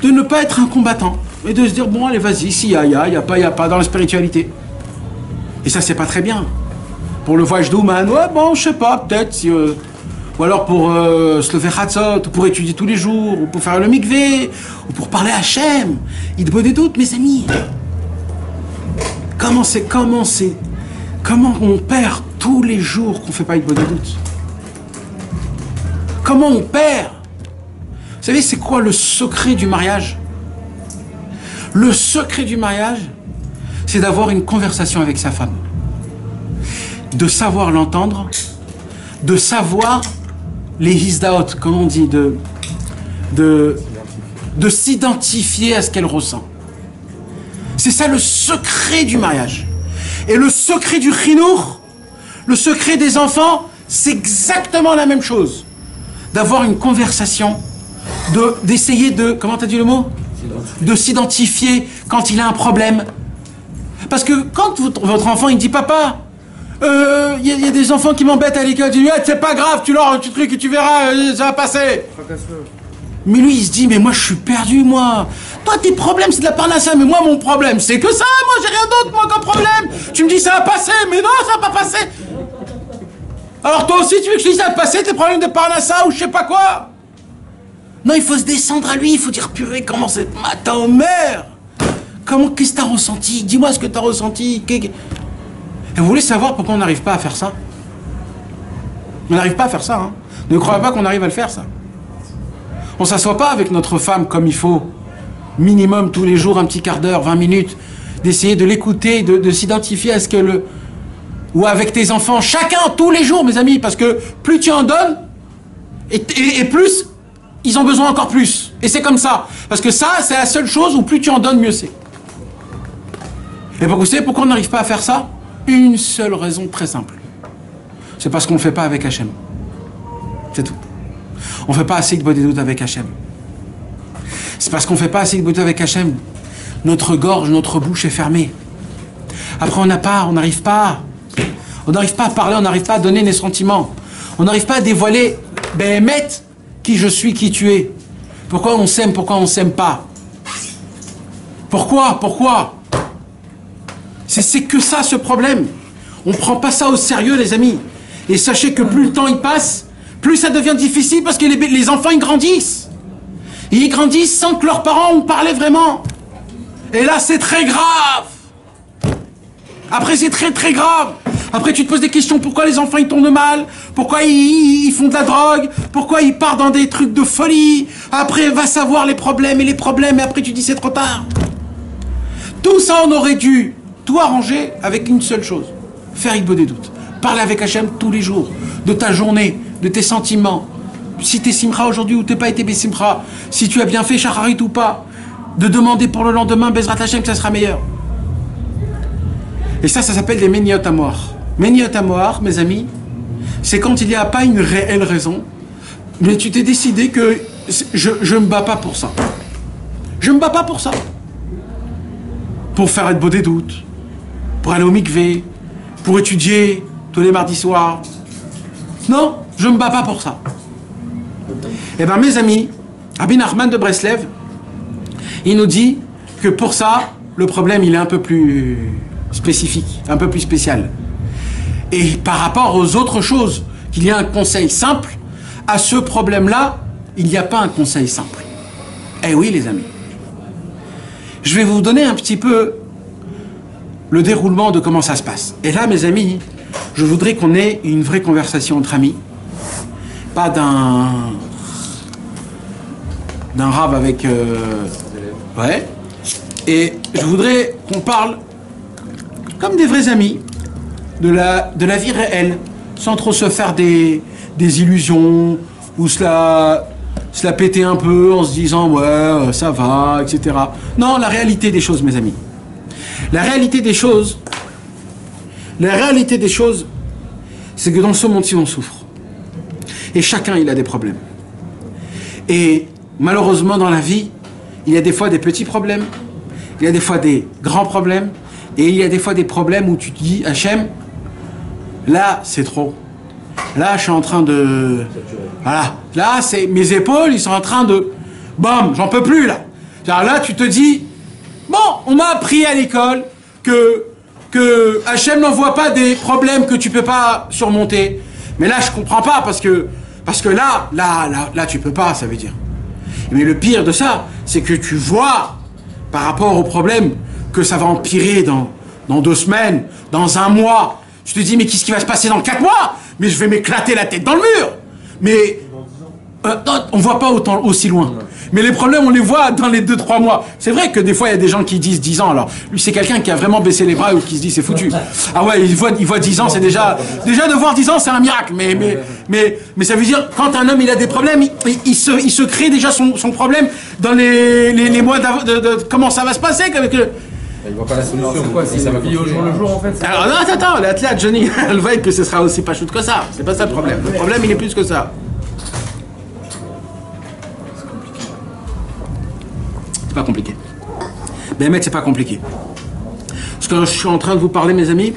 de ne pas être un combattant. Et de se dire, bon, allez, vas-y, s'il y a, il y a pas dans la spiritualité. Et ça, c'est pas très bien. Pour le voyage d'Ouman, ouais, bon, je sais pas, peut-être si... ou alors pour se lever Chatzot, ou pour étudier tous les jours, ou pour faire le mikvé, ou pour parler à Hachem. Hitbodedut, mes amis. Comment on perd tous les jours qu'on fait pas Hitbodedut? Comment on perd? Vous savez, c'est quoi le secret du mariage? Le secret du mariage, c'est d'avoir une conversation avec sa femme. De savoir l'entendre, de savoir les hisdaot, comme on dit, de s'identifier à ce qu'elle ressent. C'est ça le secret du mariage. Et le secret du chinour, le secret des enfants, c'est exactement la même chose. D'avoir une conversation, d'essayer de, comment t'as dit le mot? De s'identifier quand il a un problème. Parce que quand votre enfant il dit papa, il y a des enfants qui m'embêtent à l'école, tu dis c'est pas grave, tu truc et tu verras, ça va passer. Mais lui il se dit mais moi je suis perdu moi. Toi tes problèmes c'est de la parnassa, mais moi mon problème c'est que ça, moi j'ai rien d'autre moi comme problème. Tu me dis ça va passer, mais non ça va pas passer. Alors toi aussi tu veux que je te dise ça va passer tes problèmes de parnassa ou je sais pas quoi. Non, il faut se descendre à lui, il faut dire purée comment c'est matin au maire. Qu'est-ce que t'as ressenti? Dis-moi ce que t'as ressenti. Et vous voulez savoir pourquoi on n'arrive pas à faire ça? On n'arrive pas à faire ça, hein. Ne croyez pas qu'on arrive à le faire, ça. On s'assoit pas avec notre femme comme il faut. Minimum tous les jours, un petit quart d'heure, 20 minutes. D'essayer de l'écouter, de s'identifier à ce que le... Ou avec tes enfants, chacun, tous les jours, mes amis. Parce que plus tu en donnes, et plus, ils ont besoin encore plus. Et c'est comme ça. Parce que ça, c'est la seule chose où plus tu en donnes, mieux c'est. Et vous savez pourquoi on n'arrive pas à faire ça? Une seule raison très simple. C'est parce qu'on ne le fait pas avec Hachem. C'est tout. On ne fait pas assez de Hitbodedut avec Hachem. C'est parce qu'on ne fait pas assez de Hitbodedut avec Hachem. Notre gorge, notre bouche est fermée. Après, on n'arrive pas. On n'arrive pas à parler, on n'arrive pas à donner des sentiments. On n'arrive pas à dévoiler, Béhémet, qui je suis, qui tu es. Pourquoi on s'aime, pourquoi on ne s'aime pas? Pourquoi? C'est que ça, ce problème. On ne prend pas ça au sérieux, les amis. Et sachez que plus le temps il passe, plus ça devient difficile parce que les enfants, ils grandissent. Et ils grandissent sans que leurs parents ont parlé vraiment. Et là, c'est très grave. Après, c'est très très grave. Après, tu te poses des questions. Pourquoi les enfants, ils tournent mal? Pourquoi ils font de la drogue? Pourquoi ils partent dans des trucs de folie? Après, va savoir les problèmes. Et après, tu dis, c'est trop tard. Tout ça, on aurait dû tout arranger avec une seule chose. Faire Igbo des doutes. Parler avec Hachem tous les jours. De ta journée, de tes sentiments. Si t'es simcha aujourd'hui ou t'es pas été simcha. Si tu as bien fait shacharit ou pas. De demander pour le lendemain, Bezrat Hachem, que ça sera meilleur. Et ça s'appelle des Meniot Amoar. Meniot Amoar, mes amis, c'est quand il n'y a pas une réelle raison, mais tu t'es décidé que je me bats pas pour ça. Je me bats pas pour ça. Pour faire être beau des doutes, pour aller au mikvé, pour étudier tous les mardis soirs. Non, je me bats pas pour ça. Eh bien, mes amis, Rabbi Nachman de Breslev, il nous dit que pour ça, le problème, il est un peu plus spécifique, un peu plus spécial. Et par rapport aux autres choses, qu'il y a un conseil simple, à ce problème-là, il n'y a pas un conseil simple. Eh oui, les amis. Je vais vous donner un petit peu le déroulement de comment ça se passe. Et là, mes amis, je voudrais qu'on ait une vraie conversation entre amis. Pas d'un rave avec... Ouais. Et je voudrais qu'on parle comme des vrais amis de la vie réelle, sans trop se faire des illusions ou se la péter un peu en se disant ouais ça va, etc. Non, la réalité des choses, mes amis. La réalité des choses, c'est que dans ce monde-ci on souffre. Et chacun il a des problèmes. Et malheureusement dans la vie, il y a des fois des petits problèmes, il y a des fois des grands problèmes, et il y a des fois des problèmes où tu te dis, Hachem, là c'est trop. Là je suis en train de... Voilà. Là c'est mes épaules, ils sont en train de... Bam, j'en peux plus là. Genre, là tu te dis, bon, on m'a appris à l'école que Hachem n'envoie pas des problèmes que tu peux pas surmonter. Mais là je comprends pas parce que là tu peux pas, ça veut dire. Mais le pire de ça, c'est que tu vois, par rapport au problème, que ça va empirer dans 2 semaines, dans 1 mois. Tu te dis, mais qu'est-ce qui va se passer dans 4 mois? Mais je vais m'éclater la tête dans le mur. Mais on ne voit pas aussi loin. Mais les problèmes, on les voit dans les 2-3 mois. C'est vrai que des fois, il y a des gens qui disent 10 ans. Alors, lui, c'est quelqu'un qui a vraiment baissé les bras ou qui se dit, c'est foutu. Ah ouais, il voit 10 ans, c'est déjà de voir 10 ans, c'est un miracle. Mais ça veut dire, quand un homme, il a des problèmes, il se crée déjà son problème dans les mois comment ça va se passer avec il voit pas la solution. C'est quoi? Ça va vivre au jour le jour, en fait. Alors, non, attends, là, Johnny, elle va être que ce sera aussi pas shoot que ça. C'est pas ça le problème. Le problème, il est plus que ça. C'est pas compliqué. Béhémet, c'est pas compliqué. Ce que je suis en train de vous parler, mes amis,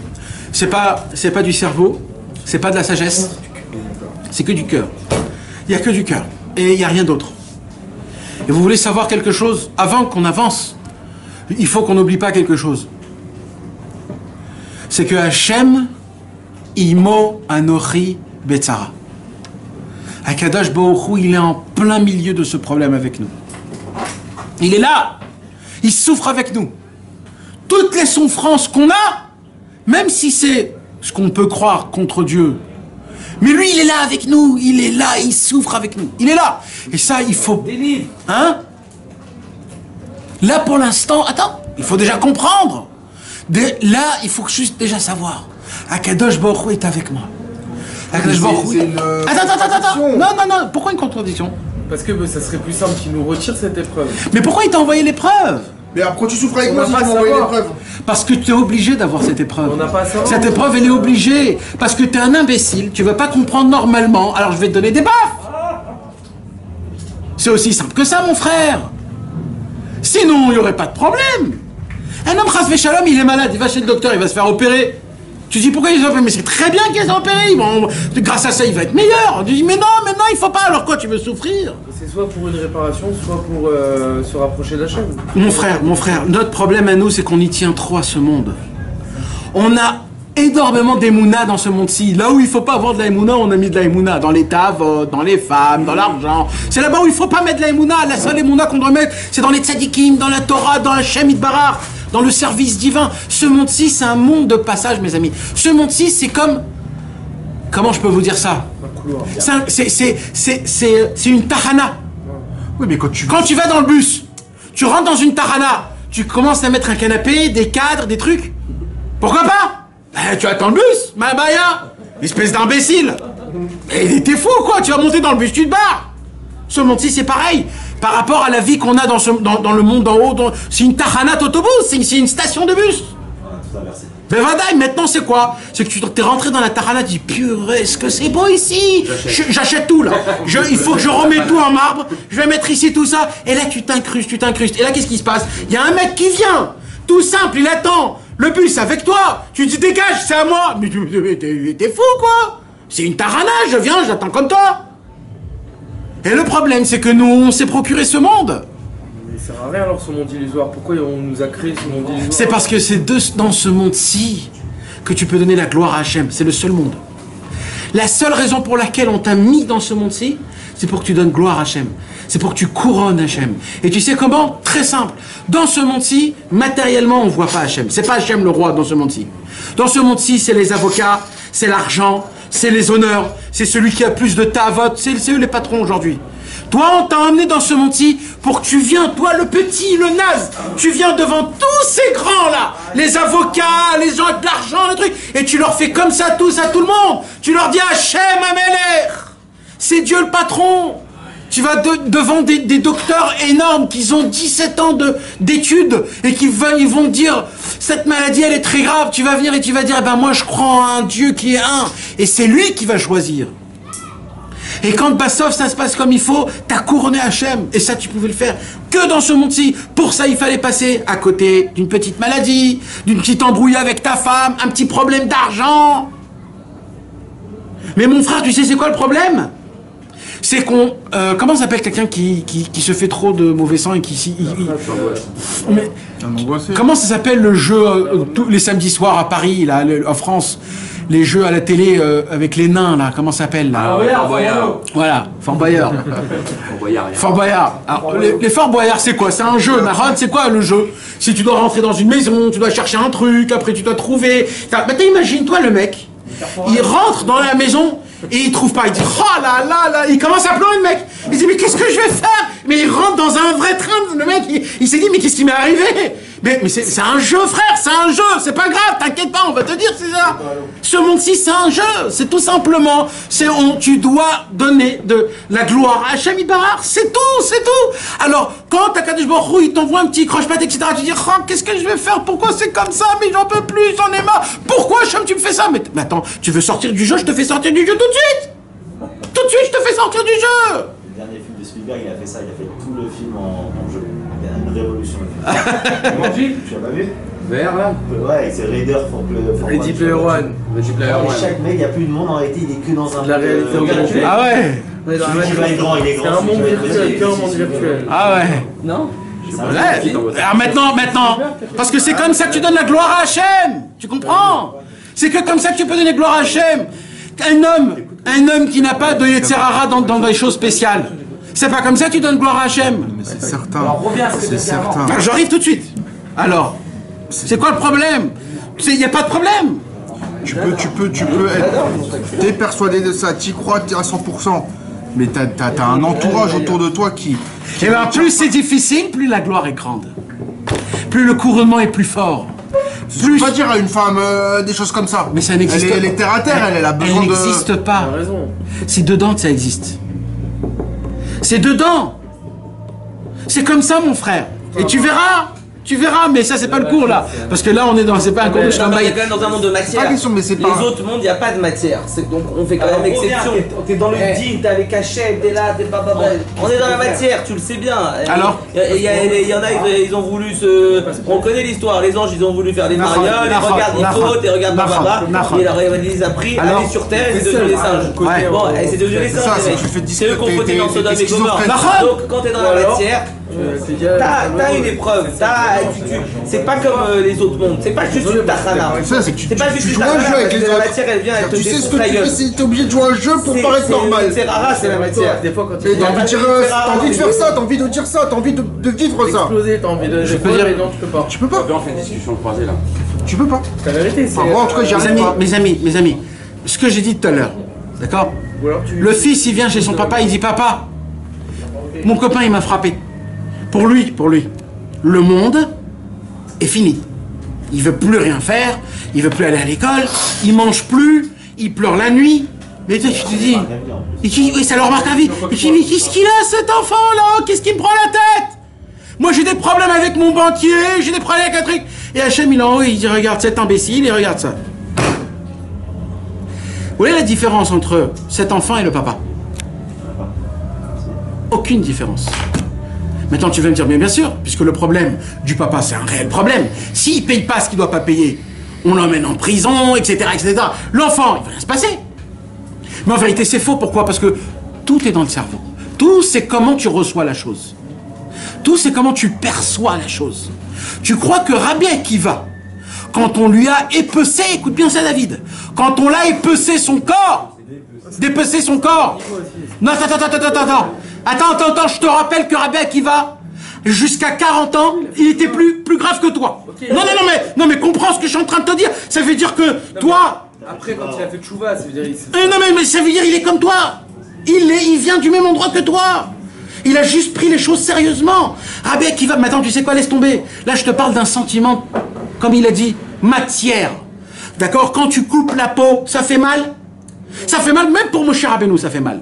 c'est pas du cerveau, c'est pas de la sagesse, c'est que du cœur. Il y a que du cœur et il y a rien d'autre. Et vous voulez savoir quelque chose? Avant qu'on avance, il faut qu'on n'oublie pas quelque chose. C'est que Hachem, Imo Anochi Betzara. Akadosh Baruch Hu, il est en plein milieu de ce problème avec nous. Il est là. Il souffre avec nous. Toutes les souffrances qu'on a, même si c'est ce qu'on peut croire contre Dieu, mais lui, il est là avec nous. Il est là, il souffre avec nous. Il est là. Et ça, il faut... Hein? Là, pour l'instant... Attends, il faut déjà comprendre. Là, il faut juste déjà savoir. Akadosh Baruch Hu est avec moi. Akadosh Baruch Hu... Attends. Non. Pourquoi une contradiction? Parce que ça serait plus simple qu'il nous retire cette épreuve. Mais pourquoi il t'a envoyé l'épreuve? Mais pourquoi tu souffres avec moi si tu m'as envoyé l'épreuve? Parce que tu es obligé d'avoir cette épreuve. On n'a pas à savoir. Cette épreuve, elle est obligée. Parce que tu es un imbécile, tu ne veux pas comprendre normalement, alors je vais te donner des baffes. C'est aussi simple que ça, mon frère. Sinon, il n'y aurait pas de problème. Un homme, chas v'shalom, il est malade, il va chez le docteur, il va se faire opérer. Tu dis pourquoi il s'est opéré? Mais c'est très bien qu'il s'est opéré. Grâce à ça, il va être meilleur. Tu dis mais non, il faut pas. Alors quoi, tu veux souffrir? C'est soit pour une réparation, soit pour se rapprocher d'Hachem. Mon frère, notre problème à nous, c'est qu'on y tient trop à ce monde. On a énormément d'émouna dans ce monde-ci. Là où il faut pas avoir de la émouna, on a mis de la émouna. Dans les tavotes, dans les femmes, dans l'argent. C'est là-bas où il faut pas mettre de la émouna. La seule émouna qu'on doit mettre, c'est dans les tzadikim, dans la Torah, dans Hashem Yitbarach, dans le service divin. Ce monde-ci, c'est un monde de passage, mes amis. Ce monde-ci, c'est comme... Comment je peux vous dire ça? C'est une tahana. Oui, mais quand tu vas dans le bus, tu rentres dans une tahana, tu commences à mettre un canapé, des cadres, des trucs. Pourquoi pas? Tu attends le bus, Mabaya, espèce d'imbécile. Mais t'es fou quoi, tu vas monter dans le bus, tu te barres. Ce monde-ci c'est pareil, par rapport à la vie qu'on a dans le monde d'en haut, c'est une tahanat autobus, c'est une station de bus. Mais Vadaï, maintenant c'est quoi? C'est que tu t'es rentré dans la tahana, tu dis purée, est-ce que c'est beau ici? J'achète tout là, il faut que je remette tout en marbre, je vais mettre ici tout ça, et là tu t'incrustes, et là qu'est-ce qui se passe? Il y a un mec qui vient, tout simple, il attend. Le bus avec toi, tu te dégages, c'est à moi. Mais t'es fou quoi? C'est une tarana, je viens, j'attends comme toi. Et le problème, c'est que nous, on s'est procuré ce monde. Mais ça sert à rien alors ce monde illusoire. Pourquoi on nous a créé ce monde illusoire? C'est parce que c'est dans ce monde-ci que tu peux donner la gloire à Hachem. C'est le seul monde. La seule raison pour laquelle on t'a mis dans ce monde-ci, c'est pour que tu donnes gloire à Hachem. C'est pour que tu couronnes Hachem. Et tu sais comment? Très simple. Dans ce monde-ci, matériellement, on ne voit pas Hachem. C'est pas Hachem le roi dans ce monde-ci. Dans ce monde-ci, c'est les avocats, c'est l'argent, c'est les honneurs, c'est celui qui a plus de tavot, c'est eux les patrons aujourd'hui. Toi, on t'a emmené dans ce monde-ci pour que tu viennes, toi le petit, le naze, tu viens devant tous ces grands-là, les avocats, les gens avec de l'argent, les trucs, et tu leur fais comme ça tous à tout le monde. Tu leur dis Hachem Amelech, c'est Dieu le patron. Tu vas devant des docteurs énormes qui ont 17 ans d'études et ils vont dire cette maladie elle est très grave. Tu vas venir et tu vas dire eh ben moi je crois en un Dieu qui est un et c'est lui qui va choisir. Et quand Bassov ça se passe comme il faut, t'as couronné Hachem et ça tu pouvais le faire que dans ce monde-ci. Pour ça il fallait passer à côté d'une petite maladie, d'une petite embrouille avec ta femme, un petit problème d'argent. Mais mon frère, tu sais c'est quoi le problème? C'est qu'on... comment s'appelle quelqu'un qui se fait trop de mauvais sang et qui... Mais, comment ça s'appelle le jeu tous les samedis soirs à Paris, là, en France? Les jeux à la télé avec les nains, là, comment ça s'appelle là? Fort Boyard. Voilà, Fort Boyard. Fort Boyard. Alors, les Fort Boyard, c'est quoi? C'est un jeu, Naran, c'est quoi le jeu? Si tu dois rentrer dans une maison, tu dois chercher un truc, après tu dois trouver... Maintenant, imagine-toi le mec, il rentre dans la maison... Et il trouve pas, il dit oh là là là, il commence à pleurer le mec. Il dit mais qu'est-ce que je vais faire? Mais il rentre dans un vrai train, le mec, il s'est dit mais qu'est-ce qui m'est arrivé? Mais c'est un jeu frère, c'est un jeu, c'est pas grave, t'inquiète pas, on va te dire c'est ça. Ce monde-ci c'est un jeu, c'est tout simplement, tu dois donner de la gloire à Hachem Yitbarach, c'est tout. Alors quand Akadosh Baruch Hu il t'envoie un petit croche-patte etc, tu dis oh qu'est-ce que je vais faire? Pourquoi c'est comme ça? Mais j'en peux plus, j'en ai marre. Pourquoi Hachem tu me fais ça? Mais attends, tu veux sortir du jeu, je te fais sortir du jeu tout de suite. Tout de suite je te fais sortir du jeu. Le dernier film de Spielberg il a fait ça, il a fait tout le film en jeu. Il y a une révolution. Tu l'as pas vu? Vert là? Ouais, c'est Raider for Ready Player One. Chaque mec, il n'y a plus de monde en réalité, il est que dans un la réalité augmentée. Ah ouais. Il est grand. C'est un monde virtuel, que un monde virtuel. Ah ouais. Non? Ouais. Alors maintenant, parce que c'est comme ça que tu donnes la gloire à Hachem. Tu comprends? C'est que comme ça que tu peux donner gloire à Hachem. Un homme qui n'a pas de Yetzerara dans des choses spéciales. C'est pas comme ça que tu donnes gloire à Hachem. Mais c'est certain. C'est certain. Alors, j'arrive tout de suite. Alors, c'est quoi le problème? Il n'y a pas de problème. Tu peux être... T'es persuadé de ça, t'y crois à 100%. Mais t'as un entourage autour de toi qui... Et bien, plus c'est difficile, plus la gloire est grande. Plus le couronnement est plus fort. Tu peux pas dire à une femme des choses comme ça. Mais ça n'existe pas. Elle est terre à terre, elle a besoin de... Elle n'existe pas. C'est dedans que ça existe. C'est dedans. C'est comme ça, mon frère. Et tu verras, mais ça c'est pas le cours là. Parce que là on est dans, c'est pas un cours de On est quand même dans un monde de matière. Les autres mondes, il n'y a pas de matière. Donc on fait quand même exception. T'es dans le deal, t'es avec Hachem, t'es là, t'es pas. On est dans la matière, tu le sais bien. Alors il y en a, ils ont voulu se. On connaît l'histoire, les anges ils ont voulu faire des marioles, ils regardent les côtes, et regardent papa. Et il les a pris, aller sur terre et c'est devenu des singes. Bon, c'est devenu des singes. C'est eux qui ont voté dans Sodome et Gomorrhe. Donc quand t'es dans la matière, T'as une épreuve, c'est pas comme les autres mondes, c'est pas juste une tachana. C'est pas juste une tachana, la matière elle vient, elle te tu sais ce que défonce la tu gueule. fais, t'es obligé de jouer un jeu pour paraître normal. C'est rare, c'est la matière. Des fois quand tu t'as envie de faire ça, t'as envie de dire ça, t'as envie de vivre ça. Exploser, t'as envie de. Je peux dire, non, tu peux pas. Tu peux pas. On fait une discussion croisée là. Tu peux pas. La vérité, c'est. Moi en tout cas j'y arrive pas. mes amis, ce que j'ai dit tout à l'heure, d'accord? Le fils, il vient chez son papa, il dit papa, mon copain, il m'a frappé. Pour lui, le monde est fini. Il veut plus rien faire, il veut plus aller à l'école, il mange plus, il pleure la nuit. Mais tu te dis, oui, ça leur marque la vie. Et tu dis, mais qu'est-ce qu'il a cet enfant-là? Qu'est-ce qui me prend la tête? Moi, j'ai des problèmes avec mon banquier, j'ai des problèmes avec un truc. Et Hachem, il est en haut, il dit, regarde cet imbécile et regarde ça. Vous voyez la différence entre cet enfant et le papa? Aucune différence. Maintenant, tu vas me dire, mais bien sûr, puisque le problème du papa, c'est un réel problème. S'il ne paye pas ce qu'il ne doit pas payer, on l'emmène en prison, etc., etc. L'enfant, il ne va rien se passer. Mais en vérité, c'est faux. Pourquoi? Parce que tout est dans le cerveau. Tout, c'est comment tu reçois la chose. Tout, c'est comment tu perçois la chose. Tu crois que Rabbi Akiva, quand on lui a épecé, écoute bien ça, David, quand on l'a épecé son corps, dépecé son corps. Non, attends, je te rappelle que Rabbi Akiva, jusqu'à 40 ans, il était plus grave que toi. Non, mais comprends ce que je suis en train de te dire. Ça veut dire que toi... Après, quand il a fait tchouva, ça veut dire... Non, mais ça veut dire il est comme toi. Il vient du même endroit que toi. Il a juste pris les choses sérieusement. Rabbi Akiva, maintenant, tu sais quoi, laisse tomber. Là, je te parle d'un sentiment, comme il a dit, matière. D'accord? Quand tu coupes la peau, ça fait mal? Ça fait mal, même pour Moshe Rabbeinu, ça fait mal.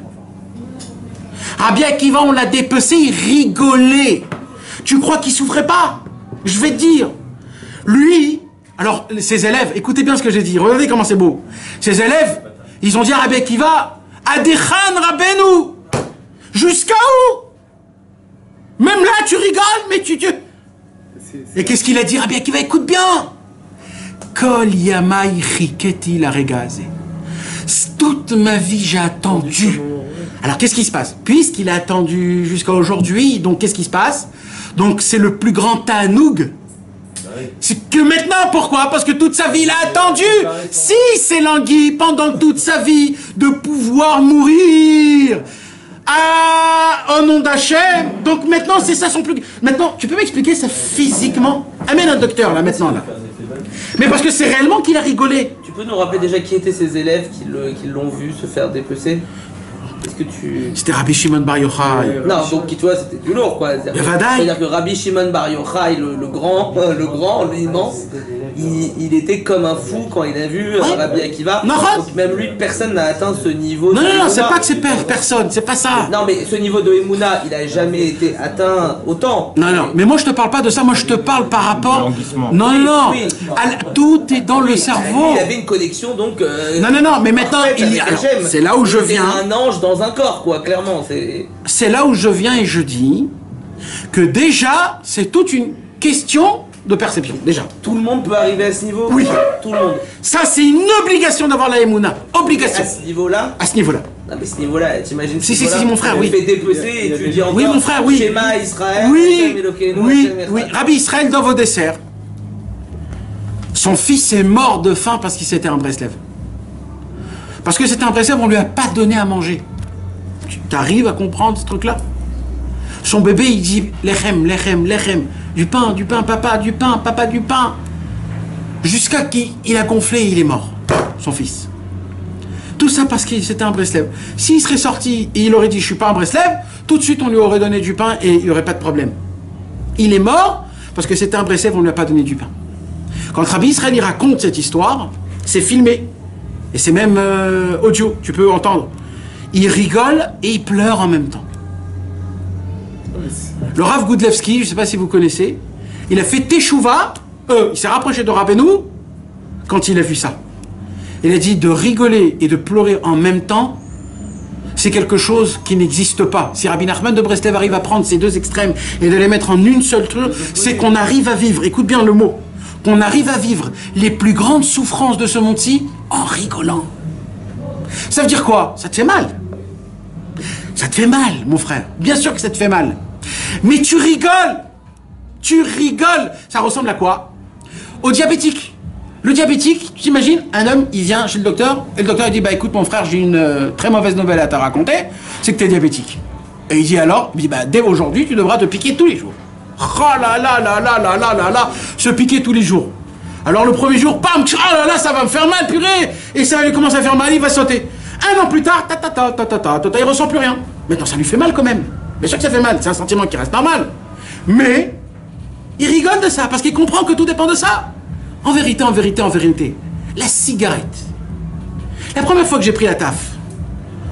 Rabbi Akiva, on l'a dépecé, il rigolait. Tu crois qu'il souffrait pas? Je vais te dire. Lui, alors, ses élèves, écoutez bien ce que j'ai dit, regardez comment c'est beau. Ses élèves, ils ont dit à Rabbi Akiva, Adechan Rabbeinu, jusqu'à où? Même là, tu rigoles, mais tu... Et qu'est-ce qu'il a dit, Rabbi Akiva? Écoute bien. Kol yamai chiketi la regazé. Toute ma vie, j'ai attendu. Alors, qu'est-ce qui se passe? Puisqu'il a attendu jusqu'à aujourd'hui, donc qu'est-ce qui se passe? Donc, c'est le plus grand tanoug. C'est que maintenant, pourquoi? Parce que toute sa vie, il a attendu. Si c'est langui pendant toute sa vie de pouvoir mourir au nom d'Hachem. Donc maintenant, c'est ça son plus... Maintenant, tu peux m'expliquer ça physiquement? Amène un docteur, là, maintenant, là. Mais parce que c'est réellement qu'il a rigolé. Tu peux nous rappeler déjà qui étaient ses élèves qui l'ont vu se faire dépecer? Est-ce que tu... C'était Rabbi Shimon Bar Yochai. Non, donc tu vois, c'était du lourd, quoi. C'est-à-dire que Rabbi Shimon Bar Yochai, le grand, l'immense, il était comme un fou quand il a vu Rabbi Akiva. Donc même lui, personne n'a atteint ce niveau. Non, c'est pas que c'est personne, c'est pas ça. Non, mais ce niveau de Emouna, il a jamais été atteint autant. Non, mais moi je te parle pas de ça, moi je te parle par rapport... Non, tout est dans le cerveau. Il avait une connexion, donc... Non, mais maintenant, c'est là où je viens... C'est un ange dans un corps, quoi, clairement. C'est là où je viens et je dis que déjà, c'est toute une question de perception, déjà. Tout le monde peut arriver à ce niveau? Oui. Tout le monde. Ça, c'est une obligation d'avoir la Emouna. Obligation. À ce niveau-là? À ce niveau-là. Non, mais ce niveau-là, t'imagines? Si, mon frère, oui. Tu fais dépecer et tu dis encore... Oui, mon frère, oui. Schéma Israël. Oui. Rabbi Israël dans vos desserts. Son fils est mort de faim parce qu'il s'était un Breslev. Parce que c'était un Breslev, on lui a pas donné à manger. Tu arrives à comprendre ce truc-là? Son bébé, il dit lechem. Du pain, papa, du pain. Jusqu'à qu'il a gonflé et il est mort, son fils. Tout ça parce que c'était un Breslev. S'il serait sorti et il aurait dit je suis pas un Breslev, tout de suite on lui aurait donné du pain et il n'y aurait pas de problème. Il est mort parce que c'était un Breslev, on ne lui a pas donné du pain. Quand Rabbi Israël il raconte cette histoire, c'est filmé. Et c'est même audio, tu peux entendre. Il rigole et il pleure en même temps. Le Rav Goudlevski, je ne sais pas si vous connaissez, il a fait Teshuvah, il s'est rapproché de Rabbeinu quand il a vu ça. Il a dit de rigoler et de pleurer en même temps, c'est quelque chose qui n'existe pas. Si Rabbi Nachman de Breslev arrive à prendre ces deux extrêmes et de les mettre en une seule truc, c'est qu'on arrive à vivre, écoute bien le mot, qu'on arrive à vivre les plus grandes souffrances de ce monde-ci en rigolant. Ça veut dire quoi? Ça te fait mal. Ça te fait mal, mon frère. Bien sûr que ça te fait mal. Mais tu rigoles. Tu rigoles. Ça ressemble à quoi? Au diabétique. Le diabétique, tu t'imagines, un homme, il vient chez le docteur, et le docteur il dit, bah écoute mon frère, j'ai une très mauvaise nouvelle à te raconter, c'est que tu es diabétique. Et il dit alors, il dit, bah dès aujourd'hui, tu devras te piquer tous les jours. Oh là là là là là là là là, se piquer tous les jours. Alors le premier jour, pam, oh là là, ça va me faire mal, purée. Et ça lui commence à faire mal, il va sauter. Un an plus tard, il ressent plus rien. Maintenant, ça lui fait mal quand même. Bien sûr que ça fait mal, c'est un sentiment qui reste normal. Mais, il rigole de ça, parce qu'il comprend que tout dépend de ça. En vérité, la cigarette. La première fois que j'ai pris la taf,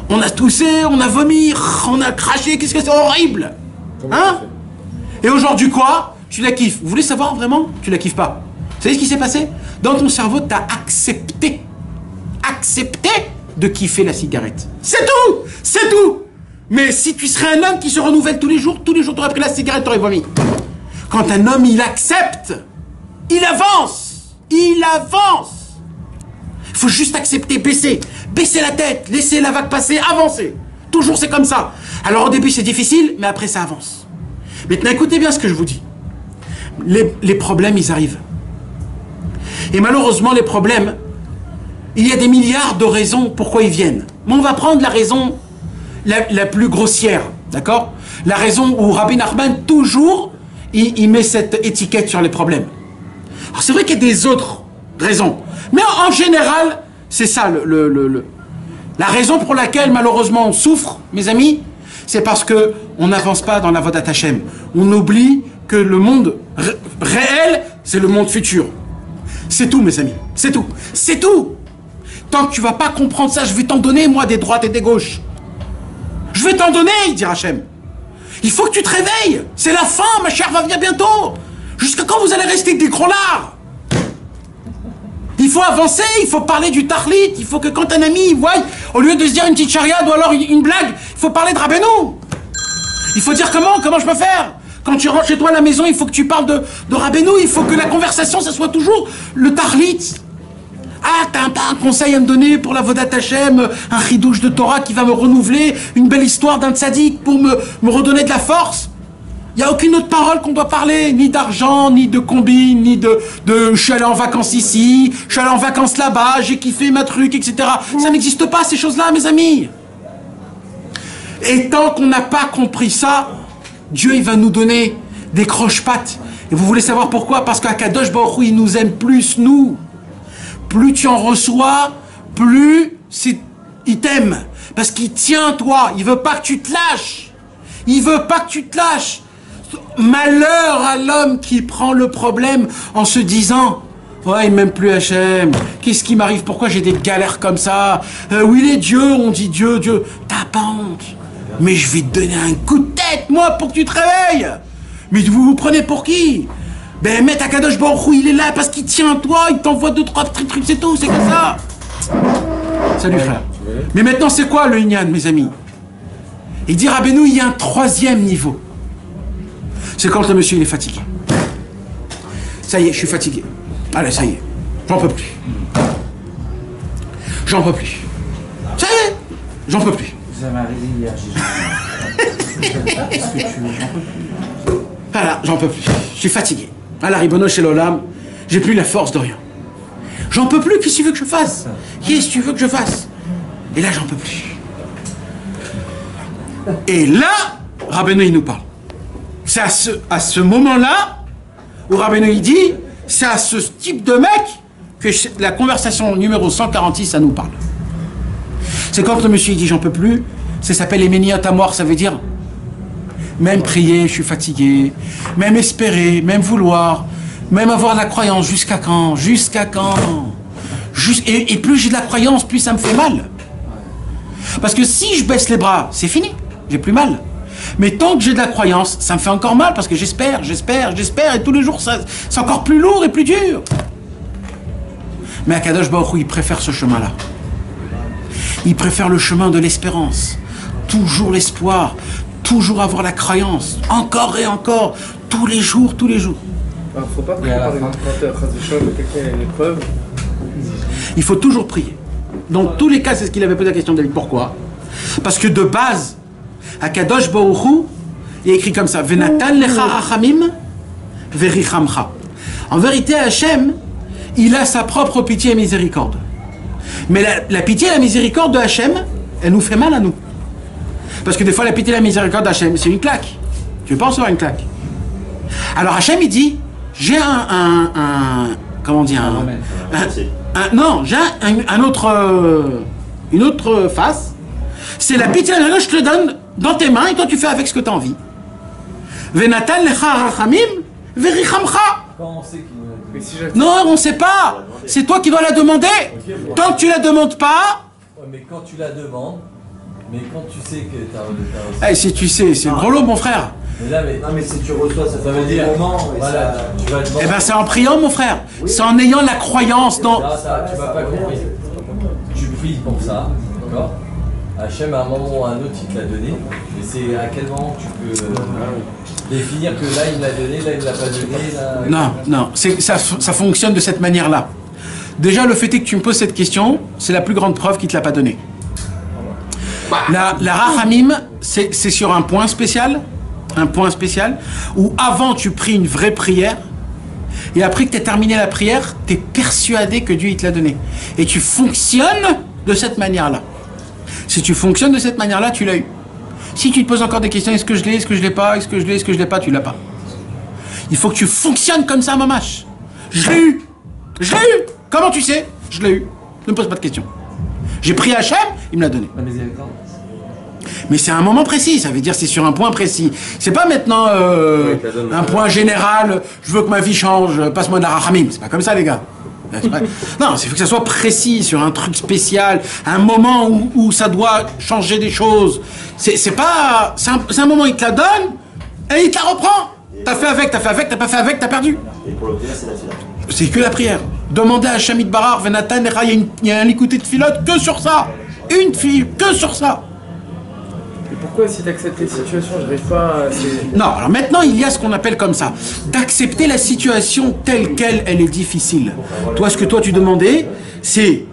on a toussé, on a vomi, on a craché, qu'est-ce que c'est horrible. Hein? Et aujourd'hui quoi? Tu la kiffes. Vous voulez savoir vraiment? Tu la kiffes pas. Vous savez ce qui s'est passé? Dans ton cerveau, tu as accepté de kiffer la cigarette. C'est tout! C'est tout! Mais si tu serais un homme qui se renouvelle tous les jours tu aurais pris la cigarette, tu aurais vomi. Quand un homme, il accepte, il avance. Il avance. Il faut juste accepter, baisser la tête, laisser la vague passer, avancer. Toujours c'est comme ça. Alors au début c'est difficile, mais après ça avance. Maintenant écoutez bien ce que je vous dis. Les problèmes, ils arrivent. Et malheureusement les problèmes, il y a des milliards de raisons pourquoi ils viennent. Mais on va prendre la raison la plus grossière, d'accord? La raison où Rabbi Nachman, toujours, il met cette étiquette sur les problèmes. Alors c'est vrai qu'il y a des autres raisons, mais en général, c'est ça la raison pour laquelle malheureusement on souffre, mes amis, c'est parce que on n'avance pas dans la Avodat Hashem. On oublie que le monde réel, c'est le monde futur. C'est tout, mes amis, c'est tout, c'est tout. Tant que tu vas pas comprendre ça, je vais t'en donner, moi, des droites et des gauches. Je vais t'en donner, il dit Hachem. Il faut que tu te réveilles. C'est la fin, ma chère va venir bientôt. Jusqu'à quand vous allez rester des gros-lards? Il faut avancer, il faut parler du Tahlit. Il faut que quand un ami, il voit, au lieu de se dire une petite chariade ou alors une blague, il faut parler de Rabbeinu. Il faut dire comment je peux faire? Quand tu rentres chez toi à la maison, il faut que tu parles de Rabbeinu. Il faut que la conversation, ça soit toujours le Tahlit. Ah, t'as un conseil à me donner pour la Vodat Hashem, un chidouche de Torah qui va me renouveler, une belle histoire d'un tzaddik pour me redonner de la force. Il n'y a aucune autre parole qu'on doit parler, ni d'argent, ni de combine, ni de je suis allé en vacances ici, je suis allé en vacances là-bas, j'ai kiffé ma truc, etc. Ça n'existe pas, ces choses-là, mes amis. Et tant qu'on n'a pas compris ça, Dieu, il va nous donner des croche-pattes. Et vous voulez savoir pourquoi? Parce qu'Akadosh Baruch Hu, il nous aime plus, nous. Plus tu en reçois, plus il t'aime. Parce qu'il tient à toi. Il veut pas que tu te lâches. Il veut pas que tu te lâches. Malheur à l'homme qui prend le problème en se disant « Ouais, il m'aime plus Hachem. Qu'est-ce qui m'arrive? Pourquoi j'ai des galères comme ça? Oui, les dieux, on dit Dieu, Dieu. T'as pas honte. Mais je vais te donner un coup de tête, moi, pour que tu te réveilles. Mais vous vous prenez pour qui? Ben, Maître Akadosh Baruch Hu, il est là parce qu'il tient à toi, il t'envoie 2-3 trucs, c'est tout, c'est comme ça. Salut frère. Mais maintenant, c'est quoi le Inyan, mes amis? Il dit Rabbeinu, il y a un troisième niveau. C'est quand le monsieur, il est fatigué. Ça y est, je suis fatigué. Allez, ça y est, j'en peux plus. J'en peux plus. Ça y est, j'en peux plus. Ça m'est arrivé hier, j'ai qu'est-ce que tu veux? J'en peux plus. Voilà, j'en peux plus. Je suis fatigué. À la Ribono chez l'Olam, j'ai plus la force de rien. J'en peux plus, qu'est-ce que tu veux que je fasse? Qu'est-ce que tu veux que je fasse? Et là, j'en peux plus. Et là, Rabbeinu, il nous parle. C'est à ce moment-là où Rabbeinu, il dit, c'est à ce type de mec que la conversation numéro 146, ça nous parle. C'est quand le monsieur, il dit, j'en peux plus, ça s'appelle Emeniat Amor, ça veut dire même prier, je suis fatigué, même espérer, même vouloir, même avoir la croyance, jusqu'à quand? Jusqu'à quand? Et plus j'ai de la croyance, plus ça me fait mal. Parce que si je baisse les bras, c'est fini, j'ai plus mal. Mais tant que j'ai de la croyance, ça me fait encore mal, parce que j'espère, et tous les jours, c'est encore plus lourd et plus dur. Mais Akadosh Baruch Hu, il préfère ce chemin-là. Il préfère le chemin de l'espérance. Toujours l'espoir. Toujours avoir la croyance, encore et encore, tous les jours. Alors, faut pas prier par exemple quand quelqu'un a une épreuve. Il faut toujours prier. Dans tous les cas, c'est ce qu'il avait posé la question, David. Pourquoi? Parce que de base, Akadosh Baruch Hu, Il y a écrit comme ça, Venatan lecha rachamim verichamcha. En vérité, Hachem, il a sa propre pitié et miséricorde. Mais la pitié et la miséricorde de Hachem, elle nous fait mal à nous. Parce que des fois, la pitié et la miséricorde d'Hachem, c'est une claque. Tu veux pas recevoir une claque. Alors Hachem, il dit, j'ai comment dire, non, j'ai une autre face. C'est la pitié et la miséricorde, je te le donne dans tes mains et toi tu fais avec ce que tu as envie. Venatan lecha rachamim verichamcha. Non, on ne sait pas. C'est toi qui dois la demander. Tant que tu la demandes pas. Ouais, mais quand tu la demandes, mais quand tu sais que tu as. Si tu sais, c'est gros lot, mon frère. Mais là, non, mais si tu reçois, ça veut dire. Voilà, tu vas demander. Eh ben, c'est en priant, mon frère. Oui. C'est en ayant la croyance dans. Là, tu vas pas compris. Tu pries pour ça, d'accord? Hachem, à un moment ou à un autre, il te l'a donné. Mais c'est à quel moment tu peux définir que là, il l'a donné, là, il ne l'a pas donné là... Non, ça fonctionne de cette manière-là. Déjà, le fait est que tu me poses cette question, c'est la plus grande preuve qu'il ne te l'a pas donné. La rachamim, c'est sur un point spécial, où avant tu pries une vraie prière, et après que tu as terminé la prière, tu es persuadé que Dieu il te l'a donné. Et tu fonctionnes de cette manière-là. Si tu fonctionnes de cette manière-là, tu l'as eu. Si tu te poses encore des questions, est-ce que je l'ai, est-ce que je l'ai pas, est-ce que je l'ai, est-ce que je l'ai pas, tu l'as pas. Il faut que tu fonctionnes comme ça, mamache. Je l'ai eu. Je l'ai eu. Comment tu sais? Je l'ai eu. Ne me pose pas de questions. J'ai pris Hachem, il me l'a donné. Mais c'est un moment précis, ça veut dire c'est sur un point précis. C'est pas maintenant un point général, je veux que ma vie change, passe-moi de la rachamim. C'est pas comme ça, les gars. Non, il faut que ça soit précis sur un truc spécial, un moment où ça doit changer des choses. C'est un moment où il te la donne et il te la reprend. T'as fait avec, t'as pas fait avec, t'as perdu. Et pour l'obtenir, c'est la prière. C'est que la prière. Demandez à Hachem Barar, Venatan, il y a un écouté de filote que sur ça. Une fille, que sur ça. Et pourquoi si tu acceptes les situations, j'arrive pas à... Non, alors maintenant il y a ce qu'on appelle comme ça, d'accepter la situation telle qu'elle, elle est difficile. Toi, ce que toi tu demandais, c'est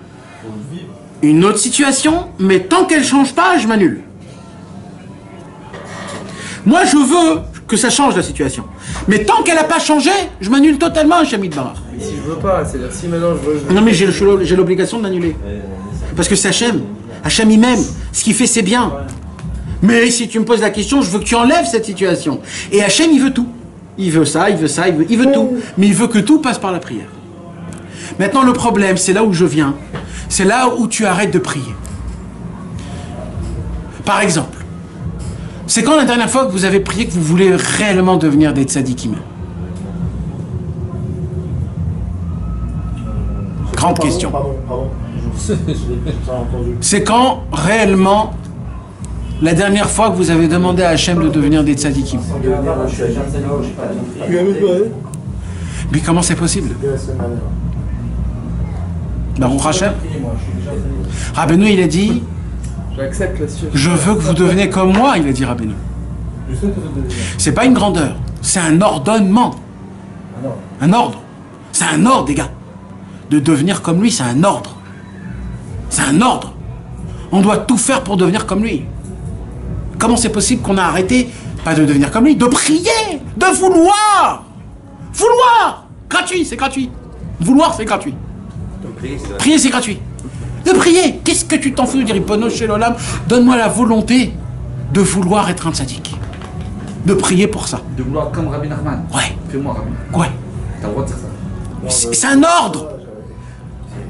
une autre situation, mais tant qu'elle change pas, je m'annule. Moi, je veux que ça change la situation. Mais tant qu'elle n'a pas changé, je m'annule totalement à Hachem Barar. Mais si je veux pas, c'est-à-dire si maintenant je veux... Non mais j'ai l'obligation de l'annuler. Parce que c'est Hachem. Hachem il m'aime. Ce qu'il fait, c'est bien. Mais si tu me poses la question, je veux que tu enlèves cette situation. Et Hachem, il veut tout. Il veut ça, il veut ça, il veut tout. Mais il veut que tout passe par la prière. Maintenant, le problème, c'est là où je viens. C'est là où tu arrêtes de prier. Par exemple, c'est quand la dernière fois que vous avez prié que vous voulez réellement devenir des tzadikim? Grande question. C'est quand réellement la dernière fois que vous avez demandé à Hachem de devenir des tzadikim? Mais comment c'est possible? Baruch Hachem. Rabbeinu, il a dit, j'accepte la situation. Je veux que vous deveniez comme moi, il a dit Rabbeinu. C'est pas une grandeur, c'est un ordonnement. Un ordre. C'est un ordre, les gars. De devenir comme lui, c'est un ordre. C'est un ordre. On doit tout faire pour devenir comme lui. Comment c'est possible qu'on a arrêté, pas de devenir comme lui, de prier, de vouloir? Vouloir! Gratuit, c'est gratuit. Vouloir, c'est gratuit. Prier, c'est gratuit. De prier. Qu'est-ce que tu t'en fous de dire Ribono Shel Olam, donne-moi la volonté de vouloir être un tzaddik. De prier pour ça. De vouloir comme Rabbi Nachman. Ouais. Fais-moi Rabbi. Ouais. T'as le droit de dire ça. C'est un ordre.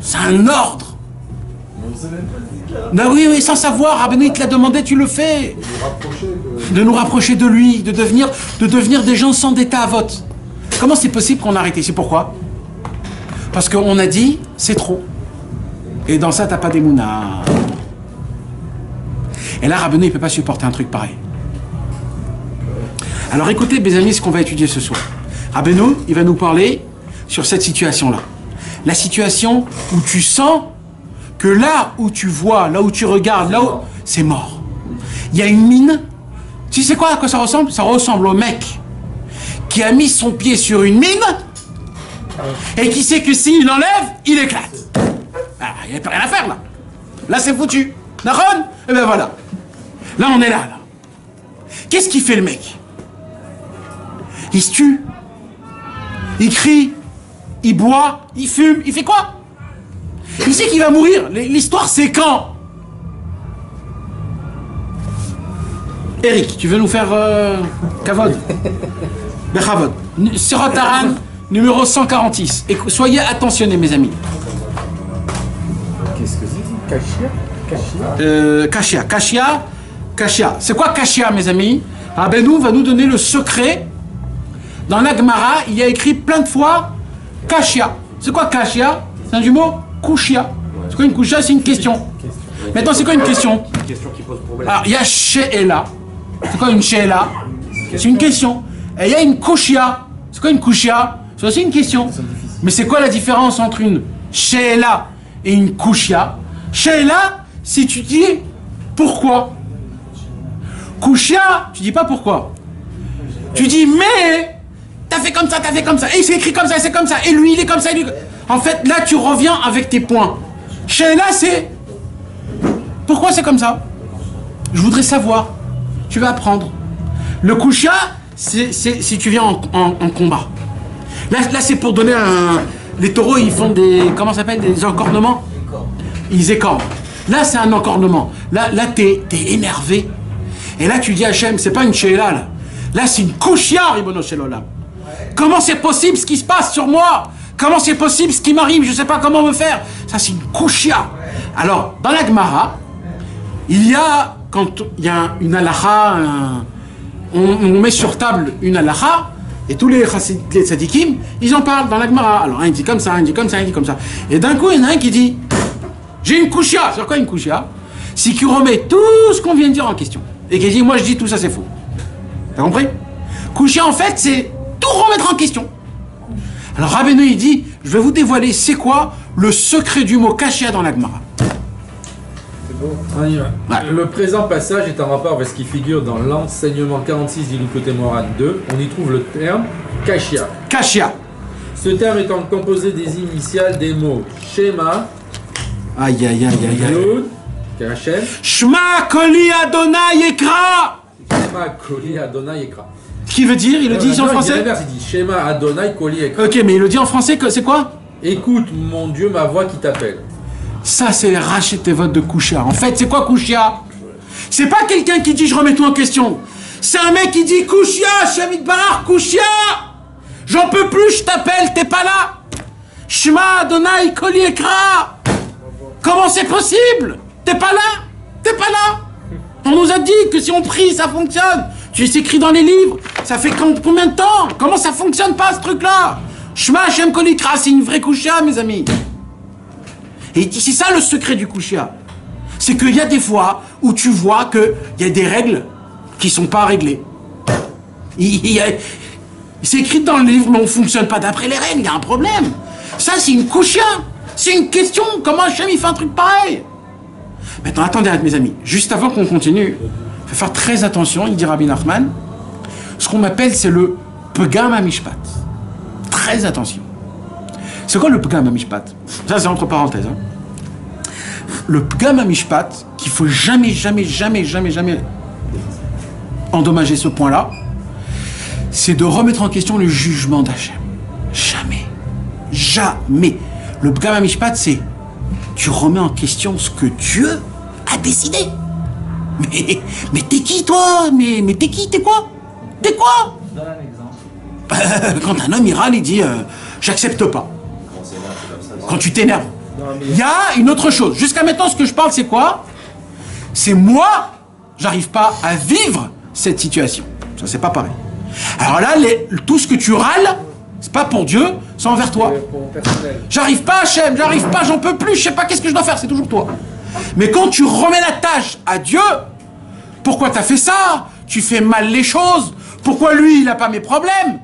C'est un ordre. Ben oui, sans savoir, Rabbeinu, il te l'a demandé, tu le fais. De nous rapprocher de lui, de devenir des gens sans d'état à vote. Comment c'est possible qu'on a arrêté? C'est pourquoi? Parce qu'on a dit, c'est trop. Et dans ça, t'as pas d'émouna. Et là, Rabbeinu, il peut pas supporter un truc pareil. Alors écoutez, mes amis, ce qu'on va étudier ce soir. Rabbeinu, il va nous parler sur cette situation-là. La situation où tu sens que là où tu vois, là où tu regardes, là où... c'est mort. Il y a une mine. Tu sais quoi, à quoi ça ressemble? Ça ressemble au mec qui a mis son pied sur une mine et qui sait que s'il enlève, il éclate. Ah, il n'y a plus rien à faire là. Là, c'est foutu. Naron? Et ben voilà. Là, on est là. Qu'est-ce qu'il fait le mec? Il se tue. Il crie. Il boit. Il fume. Il fait quoi? Il sait qu'il va mourir. L'histoire, c'est quand? Eric, tu veux nous faire Kavod? Bechavod. Sirat Haran, numéro 146. Et soyez attentionnés, mes amis. Qu'est-ce que c'est? Kashia. Kashia. C'est quoi Kashia, mes amis? Rabbeinu va nous donner le secret. Dans la Gemara, il y a écrit plein de fois Kashia. C'est quoi Kashia? C'est un jumeau? Kushia. C'est quoi une Kushia? C'est une question. Maintenant, c'est quoi une question? Une question qui pose problème. Alors, il y a She'ela. C'est quoi une She'ela? C'est une question. Et il y a une Kushia. C'est quoi une Kushia? C'est aussi une question. Mais c'est quoi la différence entre une She'ela et une Kushia? She'ela, si tu dis pourquoi. Kushia, tu dis pas pourquoi. Tu dis mais t'as fait comme ça, et c'est écrit comme ça, c'est comme ça, et lui il est comme ça, En fait, là tu reviens avec tes points. She'ela, c'est pourquoi c'est comme ça? Je voudrais savoir. Tu vas apprendre. Le Kushia, c'est si tu viens en combat. Là c'est pour donner un... Les taureaux, ils font des... Comment ça s'appelle? Des encornements. Ils écornent. Là, c'est un encornement. Là t'es énervé. Et là, tu dis à Hachem, c'est pas une She'ela, là. Là, c'est une Kushia, Ribono Shel Olam. Comment c'est possible ce qui se passe sur moi? Comment c'est possible ce qui m'arrive? Je sais pas comment me faire. Ça, c'est une Kushia. Alors, dans la Gemara, il y a, quand il y a une halakha, on met sur table une halakha, et tous les tzadikim, ils en parlent dans la Gemara. Alors, un dit comme ça, un dit comme ça, un dit comme ça. Et d'un coup, il y en a un qui dit, j'ai une Kushia. C'est quoi une Kushia? C'est qu'il remet tout ce qu'on vient de dire en question. Et qui dit, moi je dis tout ça c'est faux. T'as compris? Kushia en fait c'est tout remettre en question. Alors Rabbeinu il dit, je vais vous dévoiler c'est quoi le secret du mot Kashia dans la Gemara. C'est beau. On y va. Ouais. Le présent passage est en rapport avec ce qui figure dans l'enseignement 46 d'Ilukotei Moharan 2. On y trouve le terme Kashia. Kashia. Ce terme étant composé des initiales des mots Shema, aïe aïe aïe aïe aïe. Yod, Kachem. Shema Koli Adonai Ekra. Shema Koli Adonai Ekra. Qui veut dire? Il le dit en français? Il dit Shema Adonai Koli Ekra. Ok, mais il le dit en français, c'est quoi? Écoute mon Dieu, ma voix qui t'appelle. Ça, c'est les rachets tes votes de Kushia. En fait, c'est quoi Kushia? C'est pas quelqu'un qui dit je remets tout en question. C'est un mec qui dit Kushia, Shamit Bar, Kushia. J'en peux plus, je t'appelle, t'es pas là. Shema Adonai Koli Ekra. Comment c'est possible? T'es pas là? T'es pas là? On nous a dit que si on prie, ça fonctionne. Tu sais, écrit dans les livres. Ça fait combien de temps? Comment ça fonctionne pas, ce truc-là? Shema Hashem Kol Yikra, c'est une vraie Kushia, mes amis. Et c'est ça le secret du Kushia. C'est qu'il y a des fois où tu vois qu'il y a des règles qui sont pas réglées. C'est écrit dans le livre, mais on ne fonctionne pas d'après les règles, il y a un problème. Ça, c'est une Kushia. C'est une question. Comment Hashem il fait un truc pareil? Maintenant, attendez, mes amis. Juste avant qu'on continue, il faut faire très attention, il dit Rabbi Nachman. Ce qu'on appelle, c'est le Pegam HaMishpat. Très attention. C'est quoi le Pegam HaMishpat? Ça, c'est entre parenthèses. Hein. Le Pegam HaMishpat, qu'il faut jamais endommager ce point-là, c'est de remettre en question le jugement d'Hachem. Jamais. Le Pegam HaMishpat, c'est tu remets en question ce que Dieu a décidé. Mais t'es qui, toi? Mais t'es qui? T'es quoi? T'es quoi? Donne un exemple. Quand un homme il râle, il dit j'accepte pas. Quand tu t'énerves. Il y a une autre chose. Jusqu'à maintenant, ce que je parle, c'est quoi? C'est moi, j'arrive pas à vivre cette situation. Ça, c'est pas pareil. Alors là, tout ce que tu râles, c'est pas pour Dieu, c'est envers toi. J'arrive pas, Hachem, j'arrive pas, j'en peux plus, je sais pas qu'est-ce que je dois faire, c'est toujours toi. Mais quand tu remets la tâche à Dieu, pourquoi t'as fait ça? Tu fais mal les choses. Pourquoi lui, il a pas mes problèmes?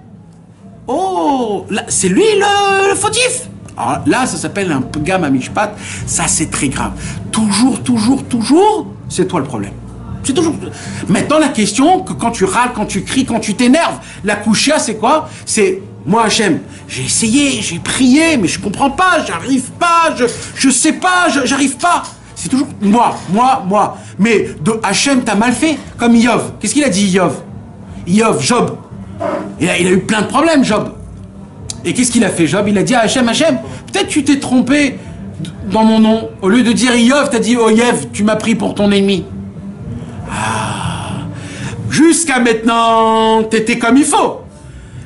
Oh, c'est lui le fautif. Alors là, ça s'appelle un Pegam HaMishpat. Ça, c'est très grave. Toujours, c'est toi le problème. C'est toujours... Maintenant, la question, que quand tu râles, quand tu cries, quand tu t'énerves, la Kushia, c'est quoi? C'est, moi, Hachem, j'ai essayé, j'ai prié, mais je comprends pas, j'arrive pas, je sais pas, j'arrive pas. C'est toujours moi. Mais de Hachem, t'as mal fait. Comme Yov. Qu'est-ce qu'il a dit, Yov? Job. Et là, il a eu plein de problèmes, Job. Et qu'est-ce qu'il a fait, Job? Il a dit à Hachem, Hachem, peut-être tu t'es trompé dans mon nom. Au lieu de dire Iyov, t'as dit Oyev, tu m'as pris pour ton ennemi. Ah. Jusqu'à maintenant, t'étais comme il faut.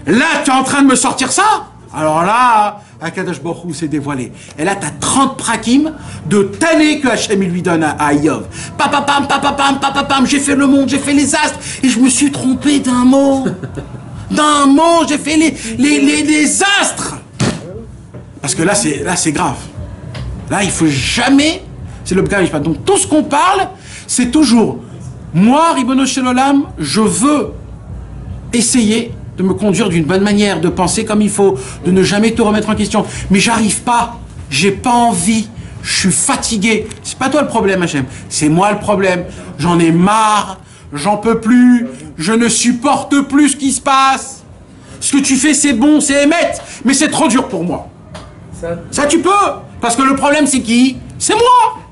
Là, tu es en train de me sortir ça? Alors là, Akadosh Baruch Hu s'est dévoilé. Et là, t'as 30 prakim de tanné que Hachem lui donne à Iyov. Papapam, papapam, papapam, j'ai fait le monde, j'ai fait les astres, et je me suis trompé d'un mot. D'un mot, j'ai fait les astres. Parce que là, c'est grave. Là, il faut jamais... C'est le B'kar Mishpat. Donc, tout ce qu'on parle, c'est toujours... Moi, Ribono Shel Olam, je veux essayer de me conduire d'une bonne manière, de penser comme il faut, de ne jamais te remettre en question. Mais j'arrive pas. J'ai pas envie. Je suis fatigué. C'est pas toi le problème, Hachem. C'est moi le problème. J'en ai marre. J'en peux plus. Je ne supporte plus ce qui se passe. Ce que tu fais, c'est bon, c'est émettre. Mais c'est trop dur pour moi. Ça, tu peux. Parce que le problème, c'est qui? C'est moi.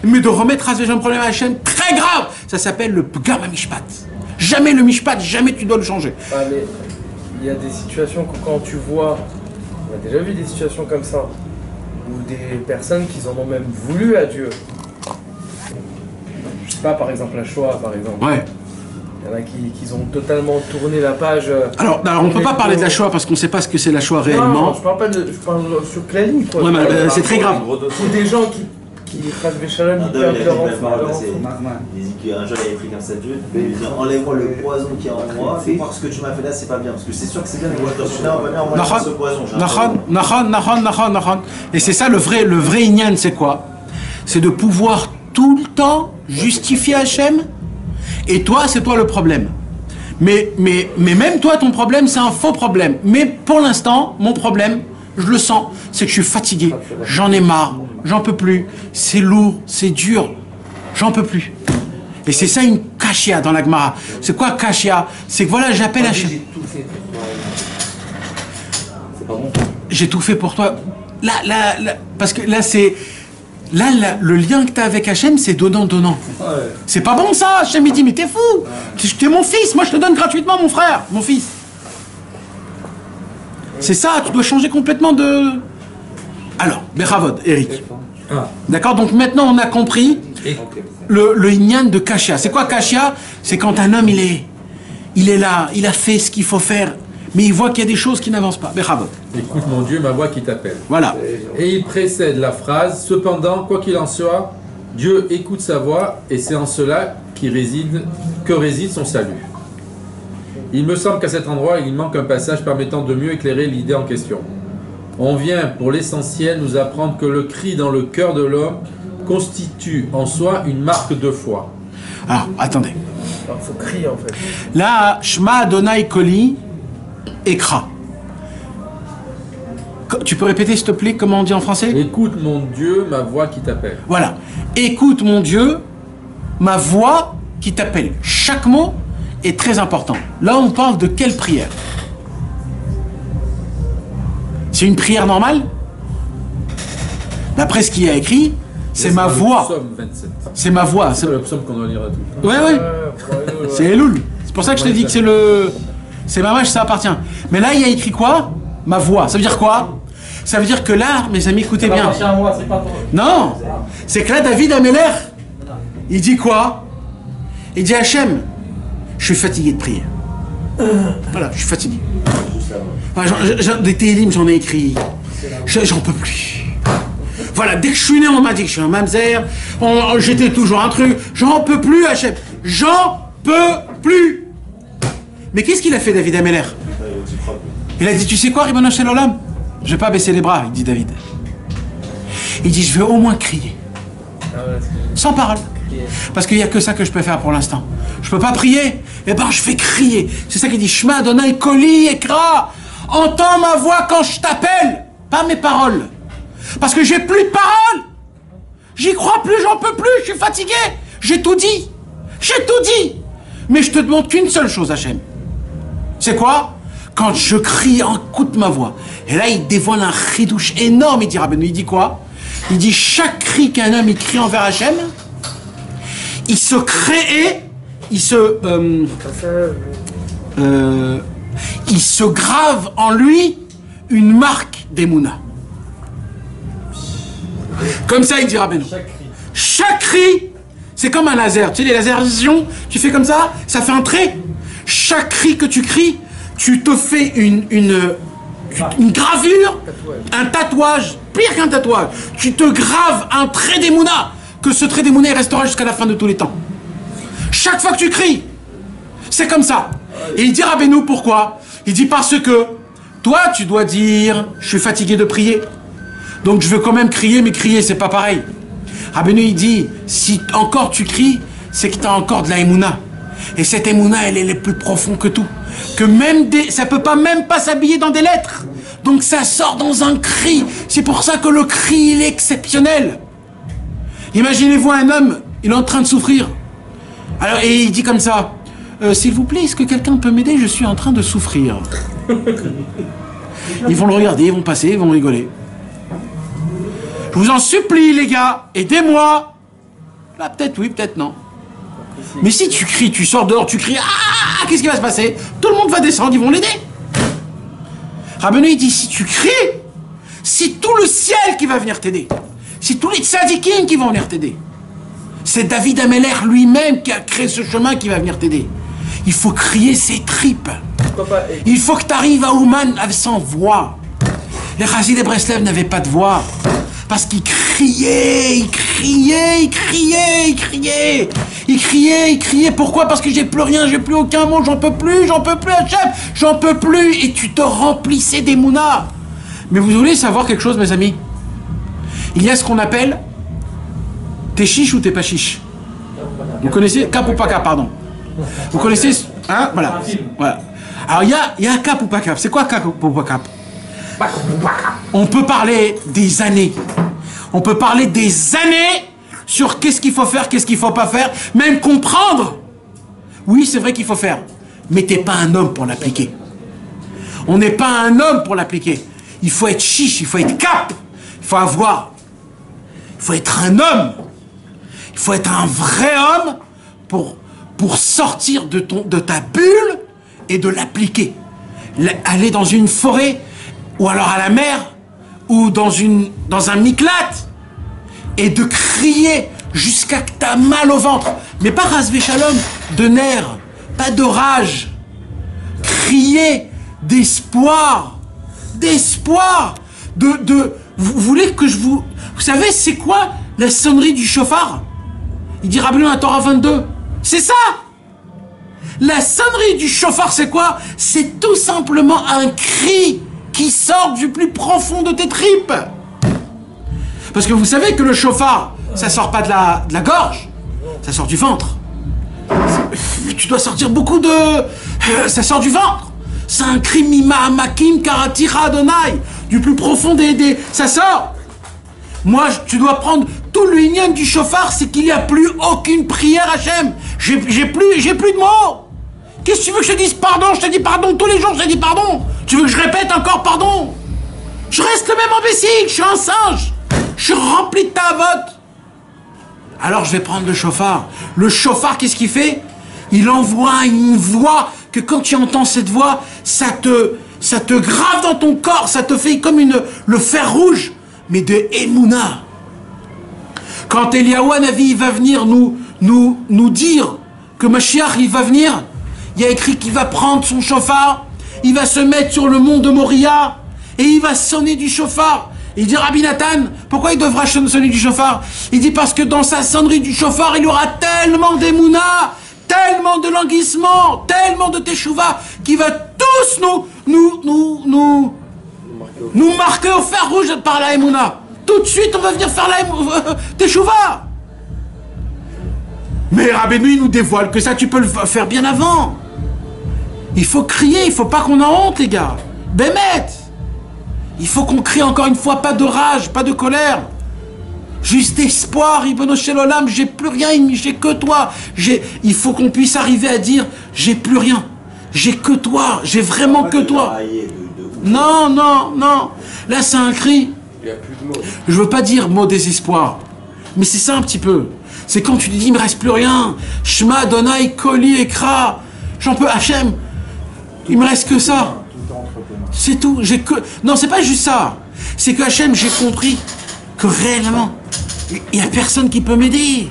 Mais de remettre à un problème à Hachem, très grave. Ça s'appelle le Pgam Mishpat. Jamais le Mishpat, jamais tu dois le changer. Ah, mais il y a des situations que quand tu vois, on a déjà vu des situations comme ça, où des personnes qui en ont même voulu à Dieu. Je sais pas, par exemple la Shoah, par exemple. Ouais. Il y en a qui ont totalement tourné la page. Alors on ne peut pas parler de la Shoah parce qu'on ne sait pas ce que c'est la Shoah réellement. Non, je parle pas de. Je parle sur Claline, quoi. Ouais, c'est très grave. Ou des gens qui Chasvé Shalom, ils perdent leur enfant. Il dit qu'un jour il avait pris comme ça Dieu, il lui dit enlève-moi le poison qui est en moi, fais voir ce que tu m'as fait là, c'est pas bien. Parce que c'est sûr que c'est bien, mais moi je suis là, on va bien envoyer ce poison. Et c'est ça le vrai Inyan, c'est quoi? C'est de pouvoir tout le temps justifier Hachem, et toi, c'est toi le problème. Mais même toi, ton problème, c'est un faux problème. Mais pour l'instant, mon problème, je le sens, c'est que je suis fatigué, j'en ai marre, j'en peux plus, c'est lourd, c'est dur, j'en peux plus. Et c'est ça une kashia dans la Gemara. C'est quoi kashia? C'est que voilà, j'appelle Hachem. J'ai tout fait pour toi. Là, parce que là, c'est... Là, le lien que tu as avec Hachem, c'est donnant-donnant. C'est pas bon ça, Hachem il dit, mais t'es fou. T'es mon fils, moi je te donne gratuitement mon frère, mon fils. C'est ça, tu dois changer complètement de... Alors, Bechavod, Eric. D'accord, donc maintenant on a compris le Inyan de Kashia. C'est quoi Kashia? C'est quand un homme il est là, il a fait ce qu'il faut faire, mais il voit qu'il y a des choses qui n'avancent pas. Bechavod. Écoute mon Dieu, ma voix qui t'appelle. Voilà. Et il précède la phrase, cependant, quoi qu'il en soit, Dieu écoute sa voix et c'est en cela que réside son salut. Il me semble qu'à cet endroit, il manque un passage permettant de mieux éclairer l'idée en question. On vient, pour l'essentiel, nous apprendre que le cri dans le cœur de l'homme constitue en soi une marque de foi. Alors, attendez. Alors, il faut crier en fait. Là, Shema Adonai Koli, Ekra. Tu peux répéter s'il te plaît comment on dit en français? Écoute mon Dieu, ma voix qui t'appelle. Voilà. Écoute mon Dieu, ma voix qui t'appelle. Chaque mot est très important. Là, on parle de quelle prière? C'est une prière normale? D'après ce qu'il y a écrit, c'est ma voix. C'est ma voix. C'est le psaume qu'on doit lire à tout le temps. Ouais. C'est Elul. C'est pour ça que je te dis que c'est le... C'est ma vache, ça appartient. Mais là, il y a écrit quoi? Ma voix. Ça veut dire quoi? Ça veut dire que là, mes amis, écoutez bien. Non, c'est que là, David Améler, il dit quoi? Il dit Hachem, je suis fatigué de prier. Voilà, je suis fatigué. Des télim, j'en ai écrit. J'en peux plus. Voilà, dès que je suis né, on m'a dit que je suis un mamzer. J'étais toujours un truc. J'en peux plus, Hachem. J'en peux plus. Mais qu'est-ce qu'il a fait, David Améler? Il a dit, tu sais quoi, Ribono Shel Olam? Je vais pas baisser les bras, il dit David. Il dit, je vais au moins crier. Sans parole. Parce qu'il n'y a que ça que je peux faire pour l'instant. Je peux pas prier, eh ben je vais crier. C'est ça qu'il dit, Shema Adonai Koli Ekra. Entends ma voix quand je t'appelle, pas mes paroles. Parce que j'ai plus de paroles. J'y crois plus, j'en peux plus, je suis fatigué. J'ai tout dit. J'ai tout dit. Mais je te demande qu'une seule chose, Hachem. C'est quoi? Quand je crie, écoute ma voix. Et là, il dévoile un chidouche énorme. Il dit, Rabbeinu, il dit quoi? Il dit, chaque cri qu'un homme il crie envers Hachem, il se crée, il se... il se grave en lui une marque d'Emouna. Comme ça, il dit Rabbeinu. Chaque cri, c'est comme un laser. Tu sais, les laserisations, tu fais comme ça fait un trait. Chaque cri que tu cries, tu te fais une gravure, un tatouage, pire qu'un tatouage. Tu te graves un trait d'Emouna, que ce trait d'Emouna, il restera jusqu'à la fin de tous les temps. Chaque fois que tu cries, c'est comme ça. Et il dit Rabbeinu, pourquoi? Il dit parce que toi, tu dois dire, je suis fatigué de prier. Donc je veux quand même crier, mais crier, c'est pas pareil. Rabbeinu, il dit, si encore tu cries, c'est que tu as encore de la Emouna. Et cette Emouna, elle est le plus profond que tout. Que même ça peut pas même pas s'habiller dans des lettres. Donc ça sort dans un cri. C'est pour ça que le cri, il est exceptionnel. Imaginez-vous un homme, il est en train de souffrir. Alors, et il dit comme ça, s'il vous plaît, est-ce que quelqu'un peut m'aider? Je suis en train de souffrir. Ils vont le regarder, ils vont passer, ils vont rigoler. Je vous en supplie, les gars, aidez-moi. Là, peut-être oui, peut-être non. Mais si tu cries, tu sors dehors, tu cries, ah, qu'est-ce qui va se passer? Tout le monde va descendre, ils vont l'aider. Rabbeinu, il dit, si tu cries, c'est tout le ciel qui va venir t'aider. C'est tous les tzadikim qui vont venir t'aider. C'est David Ameller lui-même qui a créé ce chemin qui va venir t'aider. Il faut crier ses tripes. Il faut que tu arrives à Ouman sans voix. Les Chassidés de Breslev n'avaient pas de voix. Parce qu'ils criaient, ils criaient, ils criaient, ils criaient. Ils criaient, ils criaient. Pourquoi? Parce que j'ai plus rien, j'ai plus aucun mot, j'en peux plus, Hachem, j'en peux plus. Et tu te remplissais d'Emouna. Mais vous voulez savoir quelque chose, mes amis? Il y a ce qu'on appelle t'es chiche ou t'es pas chiche. Vous connaissez? Cap ou pas cap, pardon. Vous connaissez? Hein? Voilà. Voilà. Alors il y a cap ou pas cap. C'est quoi cap ou pas cap? On peut parler des années. On peut parler des années sur qu'est-ce qu'il faut faire, qu'est-ce qu'il faut pas faire, même comprendre. Oui, c'est vrai qu'il faut faire, mais t'es pas un homme pour l'appliquer. On n'est pas un homme pour l'appliquer. Il faut être chiche, il faut être cap, il faut avoir, il faut être un homme, il faut être un vrai homme pour sortir de ta bulle et de l'appliquer. Aller dans une forêt, ou alors à la mer, ou dans un miklat, et de crier jusqu'à que t'as mal au ventre. Mais pas rasvé shalom, de nerfs, pas de rage. Crier d'espoir, vous voulez que je vous... Vous savez, c'est quoi la sonnerie du chauffard? Il dit Rabbeinu à Torah 22. C'est ça! La sonnerie du chauffard, c'est quoi? C'est tout simplement un cri qui sort du plus profond de tes tripes. Parce que vous savez que le chauffard, ça sort pas de la gorge, ça sort du ventre. Tu dois sortir beaucoup de... ça sort du ventre. C'est un cri mima makim karatira Adonai, du plus profond des... Ça sort. Moi, tu dois prendre tout l'union du chauffard, c'est qu'il n'y a plus aucune prière Hachem. J'ai plus de mots. Qu'est-ce que tu veux que je te dise? Pardon, je te dis pardon tous les jours, je te dis pardon. Tu veux que je répète encore pardon? Je reste le même imbécile, je suis un singe. Je suis rempli de ta vote. Alors je vais prendre le chauffard. Le chauffard, qu'est-ce qu'il fait? Il envoie une voix que quand tu entends cette voix, ça te grave dans ton corps, ça te fait comme le fer rouge, mais de Emouna. Quand Eliyahu Hanavi va venir nous dire que Mashiach il va venir, il y a écrit qu'il va prendre son chauffard, il va se mettre sur le mont de Moria et il va sonner du chauffard. Il dit Rabbi Nathan, pourquoi il devra sonner du chauffard? Il dit parce que dans sa sonnerie du chauffard, il y aura tellement d'Emouna, tellement de languissement, tellement de teshuva, qui va tous nous marquer au fer rouge par la Emouna. Tout de suite, on va venir faire la teshuva. Mais Rabbeinu, il nous dévoile que ça, tu peux le faire bien avant. Il faut crier, il faut pas qu'on en honte, les gars. Bémet. Il faut qu'on crie encore une fois, pas de rage, pas de colère. Juste espoir, Ribono Shel Olam, j'ai plus rien, j'ai que toi. Il faut qu'on puisse arriver à dire, j'ai plus rien. J'ai que toi, j'ai vraiment que toi. Non, non, non. Là, c'est un cri. Il n'y a plus de mots. Je veux pas dire mot désespoir, mais c'est ça un petit peu. C'est quand tu te dis, il me reste plus rien. Shema, Adonai, Koli, Ekra. J'en peux, Hachem. Il me reste que ça. C'est tout. Non, c'est pas juste ça. C'est que Hachem, j'ai compris que réellement, il n'y a personne qui peut m'aider.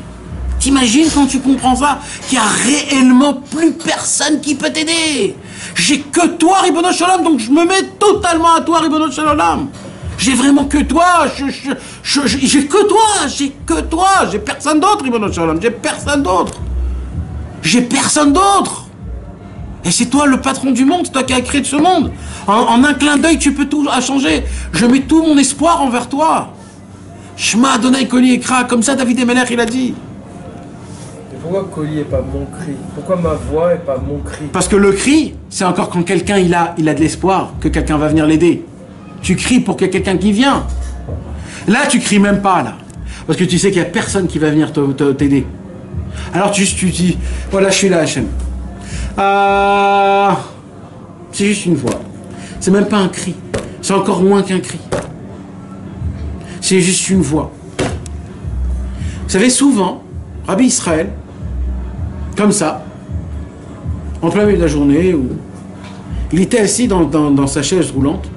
T'imagines quand tu comprends ça, qu'il n'y a réellement plus personne qui peut t'aider. J'ai que toi, Ribono Shalom, donc je me mets totalement à toi, Ribono Shalom. J'ai vraiment que toi, j'ai que toi, j'ai personne d'autre, Ribono Shalom, j'ai personne d'autre. J'ai personne d'autre. Et c'est toi le patron du monde, c'est toi qui as créé ce monde. En un clin d'œil, tu peux tout changer. Je mets tout mon espoir envers toi. Shema Adonai Koli Ekra, comme ça David Emelech il a dit. Pourquoi Koli et pas mon cri? Pourquoi ma voix et pas mon cri? Parce que le cri, c'est encore quand quelqu'un il a de l'espoir, que quelqu'un va venir l'aider. Tu cries pour qu'il y ait quelqu'un qui vient. Là, tu cries même pas, là. Parce que tu sais qu'il n'y a personne qui va venir t'aider. Alors tu dis, voilà, je suis là, Hachem. C'est juste une voix. C'est même pas un cri. C'est encore moins qu'un cri. C'est juste une voix. Vous savez, souvent, Rabbi Israël, comme ça, en plein milieu de la journée, où il était assis dans sa chaise roulante,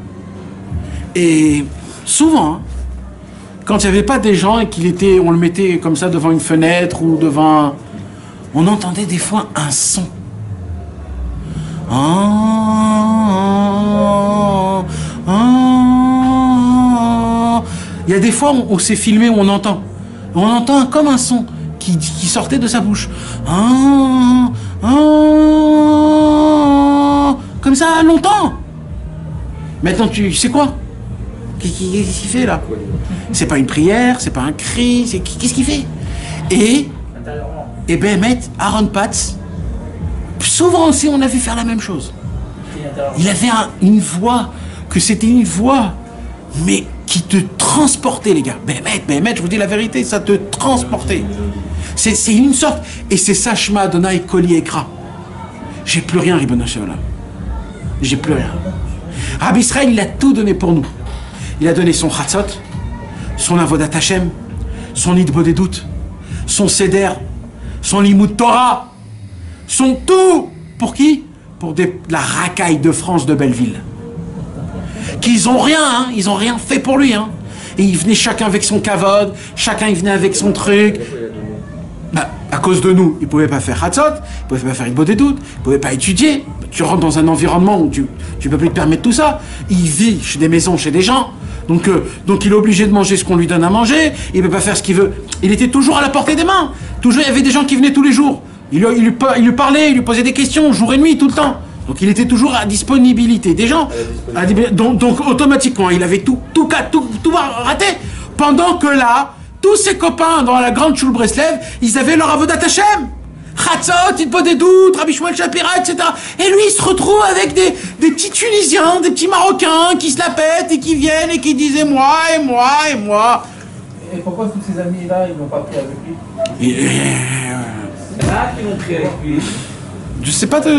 et souvent, quand il n'y avait pas des gens et on le mettait comme ça devant une fenêtre ou devant... On entendait des fois un son. Il y a des fois où on s'est filmé où on entend comme un son qui sortait de sa bouche. Comme ça, longtemps. Maintenant, tu sais quoi? Qu'est-ce qu'il fait là? C'est pas une prière, c'est pas un cri, qu'est-ce qu'il fait? Et Béhémet, Aaron Patz, souvent aussi on a vu faire la même chose. Il avait une voix, que c'était une voix, mais qui te transportait, les gars. Béhémet, je vous dis la vérité, ça te transportait. C'est une sorte, et c'est ça, Shema Adonai Koli Ekra. J'ai plus rien, Ribono Shalom. J'ai plus rien. Rabbi Israël, il a tout donné pour nous. Il a donné son Chatzot, son Avodat Hashem, son Hitbodedut, son Seder, son Limud Torah, son tout. Pour qui? Pour la racaille de France de Belleville. Qu'ils ont rien, hein, ils ont rien fait pour lui. Hein. Et ils venaient chacun avec son kavod, chacun il venait avec son truc. Bah, à cause de nous, ils ne pouvaient pas faire Hatzot, ils ne pouvaient pas faire Hitbodedut, ils ne pouvaient pas étudier. Tu rentres dans un environnement où tu ne peux plus te permettre tout ça. Il vit chez des maisons, chez des gens. Donc il est obligé de manger ce qu'on lui donne à manger. Il ne peut pas faire ce qu'il veut. Il était toujours à la portée des mains. Toujours, il y avait des gens qui venaient tous les jours. Il lui parlait, il lui posait des questions, jour et nuit, tout le temps. Donc il était toujours à disponibilité des gens. Donc automatiquement, il avait tout raté. Pendant que là, tous ses copains dans la grande Choule Breslev, ils avaient leur Avodat Hashem. Chatzot, Hitbodedut, Rabbi Shmuel Shapira, etc. Et lui, il se retrouve avec des petits Tunisiens, des petits Marocains qui se la pètent et qui viennent et qui disent moi, et moi, et moi. Et pourquoi tous ces amis-là, ils n'ont pas pris avec lui? C'est là qu'ils l'ont pris avec lui. Je sais pas Non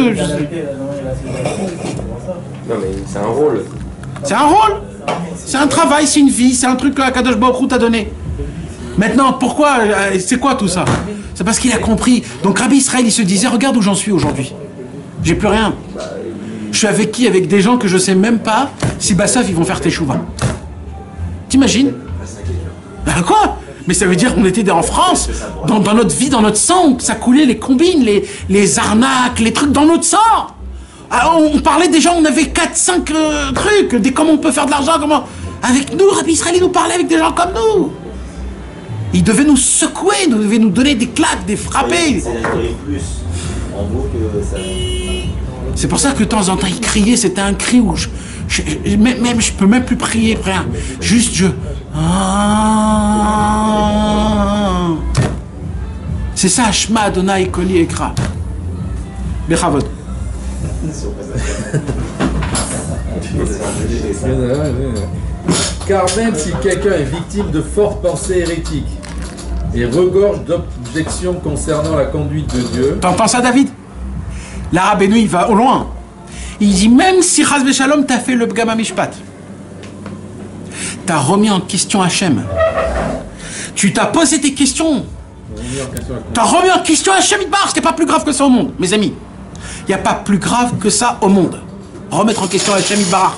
mais c'est un rôle. C'est un rôle. C'est un travail, c'est une vie, c'est un truc que Kadosh Baruch Hu t'a donné. Maintenant, pourquoi? C'est quoi tout ça? C'est parce qu'il a compris. Donc Rabbi Israël, il se disait, regarde où j'en suis aujourd'hui. J'ai plus rien. Je suis avec qui? Avec des gens que je sais même pas si Bassaf ils vont faire teshuva. T'imagines? Quoi? Mais ça veut dire qu'on était en France, dans notre vie, dans notre sang, ça coulait les combines, les arnaques, les trucs dans notre sang. Alors, on parlait des gens, on avait 4-5 trucs, comment on peut faire de l'argent, comment... Avec nous, Rabbi Israël, il nous parlait avec des gens comme nous. Il devait nous secouer, il devait nous donner des claques, des frappés. C'est pour ça que de temps en temps, il criait, c'était un cri où je peux même plus prier, frère. Juste c'est ça, Shema Adonai Koli Ekra. Bechavod. Car même si quelqu'un est victime de fortes pensées hérétiques et regorge d'objections concernant la conduite de Dieu... T'entends ça, David? L'arabe Benoît, il va au loin. Il dit, même si Chas Veshalom t'as fait le Bgama Mishpat, t'as remis en question Hachem, tu t'as posé des questions, t'as remis en question Hachem Itbar, ce n'est pas plus grave que ça au monde, mes amis. Il n'y a pas plus grave que ça au monde. Remettre en question Hachem Itbar.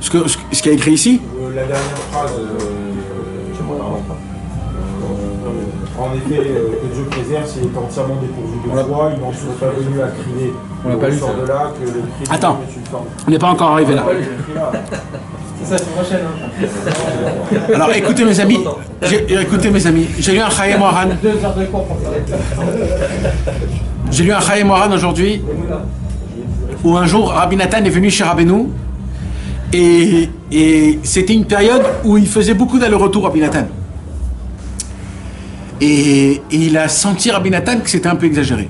Ce qui est écrit ici. La dernière phrase, en effet, que Dieu préserve, c'est entièrement dépourvu de foi, ils n'en sont pas venus à crier. On l'a pas lu, sort de là que le cri Attends, est une forme. on n'est pas encore arrivé là. C'est ça, c'est prochaine. Hein. Alors écoutez mes amis, j'ai lu un Chaim Moharan. J'ai lu un Chaim Moharan aujourd'hui, où un jour Rabbi Nathan est venu chez Rabbeinu, et c'était une période où il faisait beaucoup d'allers-retours Rabbi Nathan. Et il a senti Rabbi Nathan que c'était un peu exagéré.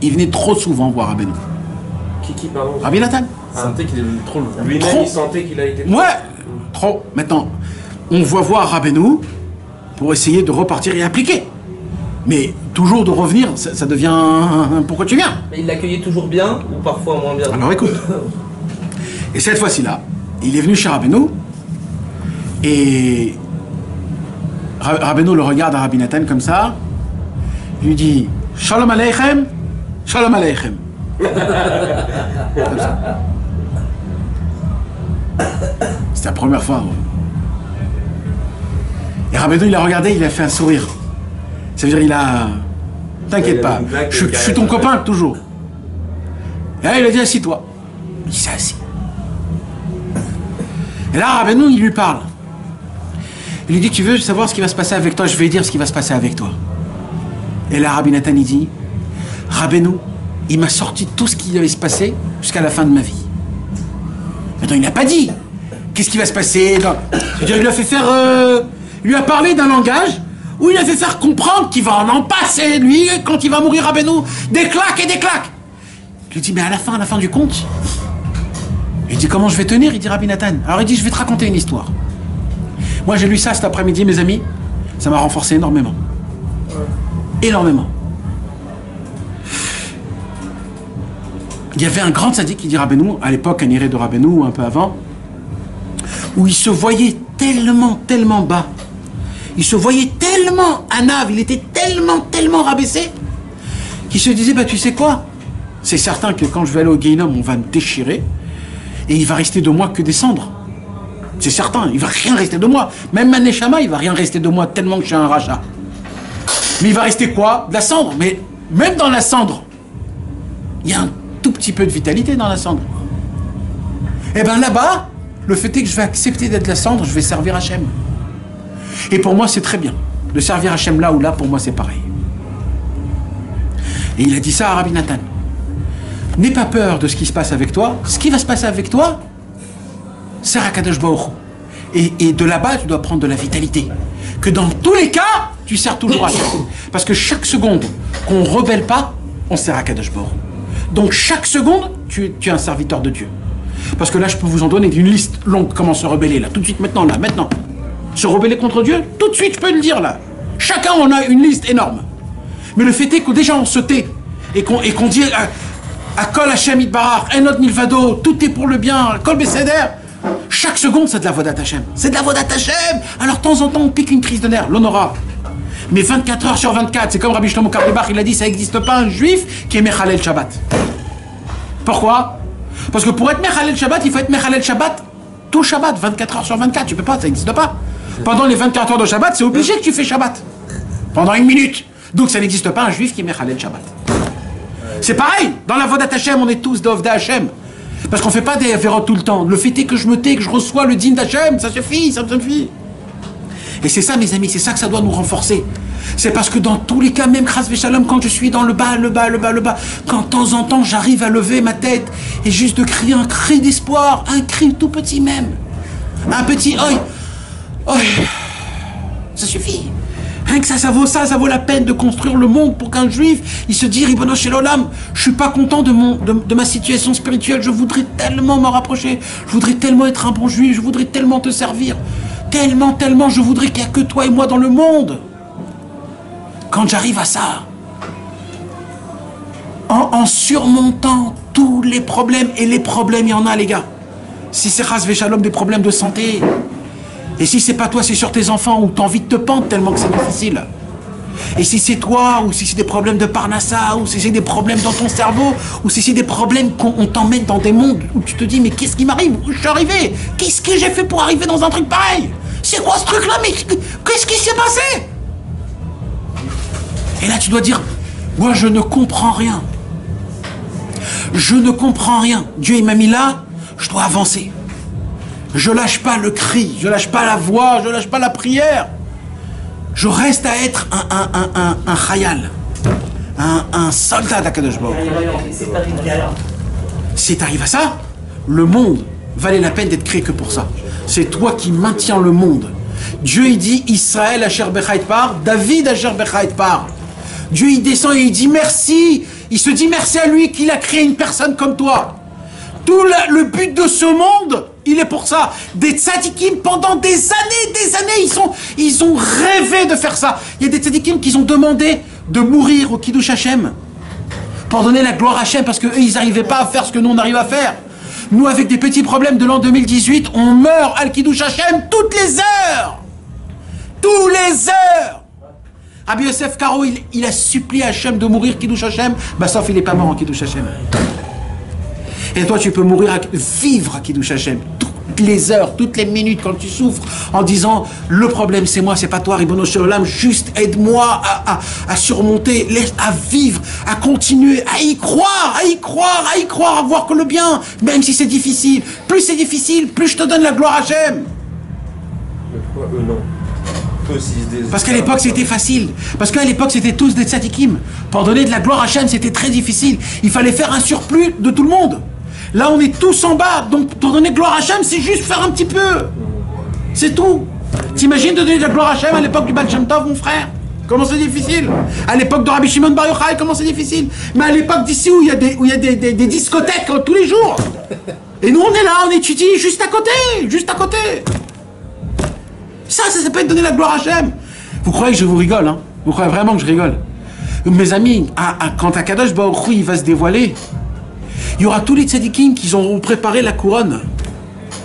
Il venait trop souvent voir Rabbeinu. Qui pardon? Rabbi Nathan. Il sentait qu'il est trop. Lui-même, Trop. il sentait qu'il a été. Ouais, trop. Maintenant, on voit voir Rabbeinu pour essayer de repartir et appliquer. Mais toujours de revenir, ça devient pourquoi tu viens? Mais il l'accueillait toujours bien ou parfois moins bien? Alors écoute. Et cette fois-ci-là, il est venu chez Rabbeinu et Rabbeinu le regarde à Rabbi Nathan comme ça, lui dit Shalom Aleichem, Shalom Aleichem. Comme ça. C'était la première fois. Et Rabbeinu il a regardé, il a fait un sourire. Ça veut dire il a. T'inquiète pas, je suis ton copain toujours. Et là il a dit assis-toi. Il s'est assis. Et là Rabbeinu il lui parle. Il lui dit tu veux savoir ce qui va se passer avec toi, je vais dire ce qui va se passer avec toi. Et là Rabbi Nathan il dit Rabbeinu il m'a sorti tout ce qui allait se passer jusqu'à la fin de ma vie. Maintenant il n'a pas dit qu'est-ce qui va se passer. C'est-à-dire il lui a fait faire il lui a parlé d'un langage où il a fait faire comprendre qu'il va en passer, lui, quand il va mourir Rabbeinu, des claques et des claques. Je lui dis, mais à la fin du compte, il dit, comment je vais tenir? Il dit, Rabbi Nathan. Alors il dit, je vais te raconter une histoire. Moi j'ai lu ça cet après-midi, mes amis, ça m'a renforcé énormément. Énormément. Il y avait un grand tzaddik qui dit Rabbeinu, à l'époque, un iré de Rabbeinu, ou un peu avant, où il se voyait tellement bas. Il se voyait tellement anave, il était tellement rabaissé, qu'il se disait, bah tu sais quoi? C'est certain que quand je vais aller au Guéhinom, on va me déchirer, et il va rester de moi que des cendres. C'est certain, il va rien rester de moi. Même ma Neshama, il va rien rester de moi, tellement que je suis un rachat. Mais il va rester quoi? De la cendre. Mais même dans la cendre, il y a un tout petit peu de vitalité dans la cendre. Et bien là-bas, le fait est que je vais accepter d'être la cendre, je vais servir Hachem. Et pour moi, c'est très bien. De servir Hachem là ou là, pour moi, c'est pareil. Et il a dit ça à Rabbi Nathan. N'aie pas peur de ce qui se passe avec toi. Ce qui va se passer avec toi, c'est Akadosh Baruch Hu. Et de là-bas, tu dois prendre de la vitalité. Que dans tous les cas, tu sers toujours Hachem. Parce que chaque seconde qu'on ne rebelle pas, on sert Akadosh Baruch Hu. Donc chaque seconde, tu es un serviteur de Dieu. Parce que là, je peux vous en donner une liste longue. Comment se rebeller là, tout de suite, maintenant. Se rebeller contre Dieu, tout de suite, je peux le dire là. Chacun en a une liste énorme. Mais le fait est que déjà on se tait et qu'on dit à Kol Hashem Itbarach, Enot Milvado, tout est pour le bien, Kol Beseder. Chaque seconde, c'est de la Vodat Hashem. C'est de la Vodat Hashem. Alors de temps en temps, on pique une crise de nerfs, l'honora. Mais 24 heures sur 24, c'est comme Rabbi Shlomo Karlebach, il a dit, ça n'existe pas un juif qui est Mechalel Shabbat. Pourquoi? Parce que pour être Mechalel Shabbat, il faut être Mechalel Shabbat tout Shabbat, 24 heures sur 24. Tu peux pas, ça n'existe pas. Pendant les 24 heures de Shabbat, c'est obligé que tu fais Shabbat. Pendant une minute. Donc ça n'existe pas un juif qui est Mechalel Shabbat. C'est pareil, dans la Vodat Hashem, on est tous d'Ovda Hashem. Parce qu'on ne fait pas des avérotes tout le temps. Le fait est que je me tais, que je reçois le dîme d'Hachem, ça suffit, ça me suffit. Et c'est ça, mes amis, c'est ça que ça doit nous renforcer. C'est parce que dans tous les cas, même Chas Veshalom, quand je suis dans le bas, quand de temps en temps j'arrive à lever ma tête et juste de crier un cri d'espoir, un cri tout petit même, un petit oi, ça suffit. Rien que ça vaut la peine de construire le monde pour qu'un juif, il se dit, Ribono Shel Olam, je suis pas content de ma situation spirituelle, je voudrais tellement me rapprocher, je voudrais tellement être un bon juif, je voudrais tellement te servir, tellement, je voudrais qu'il n'y a que toi et moi dans le monde. Quand j'arrive à ça, en surmontant tous les problèmes, et les problèmes, il y en a, les gars. Si c'est Chas Veshalom, des problèmes de santé, et si c'est pas toi, c'est sur tes enfants où t'as envie de te pendre tellement que c'est difficile. Et si c'est toi, ou si c'est des problèmes de Parnassa, ou si c'est des problèmes dans ton cerveau, ou si c'est des problèmes qu'on t'emmène dans des mondes où tu te dis, mais qu'est-ce qui m'arrive? Où je suis arrivé? Qu'est-ce que j'ai fait pour arriver dans un truc pareil? C'est quoi ce truc-là? Mais qu'est-ce qui s'est passé? Et là, tu dois dire, moi, je ne comprends rien. Je ne comprends rien. Dieu, il m'a mis là, je dois avancer. Je lâche pas le cri, je lâche pas la voix, je lâche pas la prière. Je reste à être un khayal, un soldat d'Akadosh Baruch. Si t'arrives à ça, le monde valait la peine d'être créé que pour ça. C'est toi qui maintiens le monde. Dieu, il dit Israël Asher Bechait Par, David Asher Bechait Par. Dieu, il descend et il dit merci. Il se dit merci à lui qu'il a créé une personne comme toi. Tout le but de ce monde, il est pour ça. Des tzadikim, pendant des années, ils ont rêvé de faire ça. Il y a des tzadikim qui ont demandé de mourir au Kiddush Hashem pour donner la gloire à Hashem, parce qu'eux, ils n'arrivaient pas à faire ce que nous, on arrive à faire. Nous, avec des petits problèmes de l'an 2018, on meurt al Kiddush Hashem toutes les heures. Tous les heures. Rabbi Yosef Karo, il a supplié Hashem de mourir Kiddush Hashem, bah sauf il n'est pas mort en Kiddush Hashem. Et toi, tu peux mourir, vivre à Kiddush Hashem, toutes les heures, toutes les minutes quand tu souffres, en disant, le problème c'est moi, c'est pas toi, Ribono Shel Olam, juste aide-moi à surmonter, à vivre, à continuer, à y croire, à voir que le bien, même si c'est difficile. Plus c'est difficile, plus je te donne la gloire à Hashem. Mais pourquoi eux non? Parce qu'à l'époque c'était facile. Parce qu'à l'époque c'était tous des tzadikim. Pour donner de la gloire à Hashem c'était très difficile. Il fallait faire un surplus de tout le monde. Là on est tous en bas. Donc pour donner gloire à Hashem c'est juste faire un petit peu. C'est tout. T'imagines de donner de la gloire à Hashem à l'époque du Baal Shem Tov, mon frère? Comment c'est difficile? À l'époque de Rabbi Shimon Bar Yochai, comment c'est difficile? Mais à l'époque d'ici où il y a des discothèques tous les jours. Et nous on est là, on étudie juste à côté. Ça s'appelle donner la gloire à Hashem. Vous croyez que je vous rigole, hein? Vous croyez vraiment que je rigole? Mes amis, quand Akadosh Baruch Hu, il va se dévoiler, il y aura tous les tzadikim qui auront préparé la couronne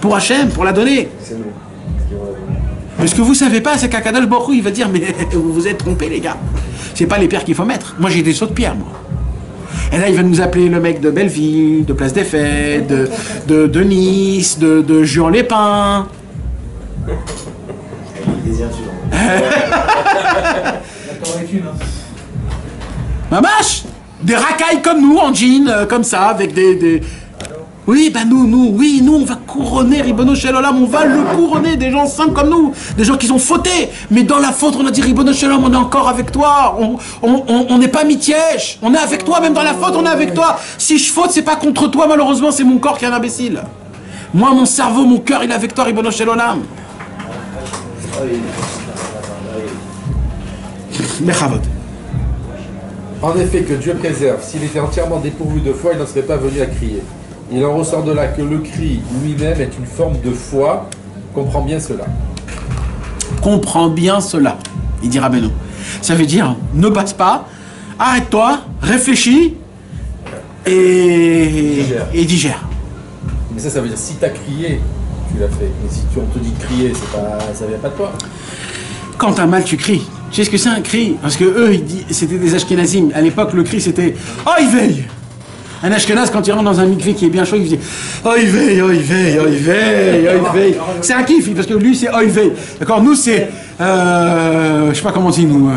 pour Hashem, pour la donner. C'est nous. Mais ce que vous savez pas, c'est qu'Akadosh Baruch Hu, il va dire, mais vous vous êtes trompés, les gars. C'est pas les pierres qu'il faut mettre. Moi, j'ai des sauts de pierre, moi. Et là, il va nous appeler le mec de Belleville, de Place des Fêtes, de Nice, de Juan-les-Pins. Mamache, des racailles comme nous en jean, comme ça, avec des... Oui, ben nous, on va couronner Ribono Shel Olam, on va le couronner, des gens simples comme nous, des gens qui ont fauté, mais dans la faute, on a dit Ribono Shel Olam, on est encore avec toi, on n'est pas mitièche, on est avec toi, même dans la faute, on est avec toi. Si je faute, c'est pas contre toi, malheureusement, c'est mon corps qui est un imbécile. Moi, mon cerveau, mon cœur, il est avec toi, Ribono Shel Olam. En effet, que Dieu préserve, s'il était entièrement dépourvu de foi, il n'en serait pas venu à crier. Il en ressort de là que le cri lui-même est une forme de foi. Comprends bien cela. Comprends bien cela, il dit Rabbeinu. Ça veut dire, ne passe pas, arrête-toi, réfléchis et digère. Mais ça veut dire, si tu as crié, tu l'as fait. Mais si on te dit crier, ça vient pas de toi. Quand t'as mal, tu cries. Tu sais ce que c'est un cri? Parce que eux, c'était des Ashkenazim. À l'époque, le cri, c'était « Oh, il veille !» Un Ashkenaz, quand il rentre dans un mikvé qui est bien chaud, il dit « Oh, il veille, oh, il veille, oh, il veille, oh, il veille !» C'est un kiff, parce que lui, c'est « Oh, il veille !» D'accord? Nous, c'est... je sais pas comment on dit, nous... ouais,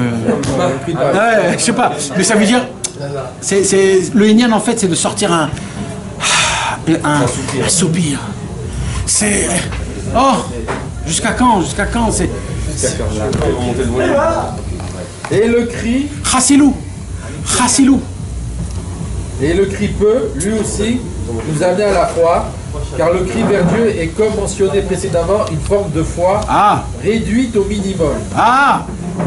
je sais pas. Mais ça veut dire... le Inyan, en fait, c'est de sortir un soupir. C'est... Oh, jusqu'à quand? C'est... Et le cri... Chassilou. Et le cri peut, lui aussi, nous amener à la foi, car le cri vers Dieu est, comme mentionné précédemment, une forme de foi réduite au minimum.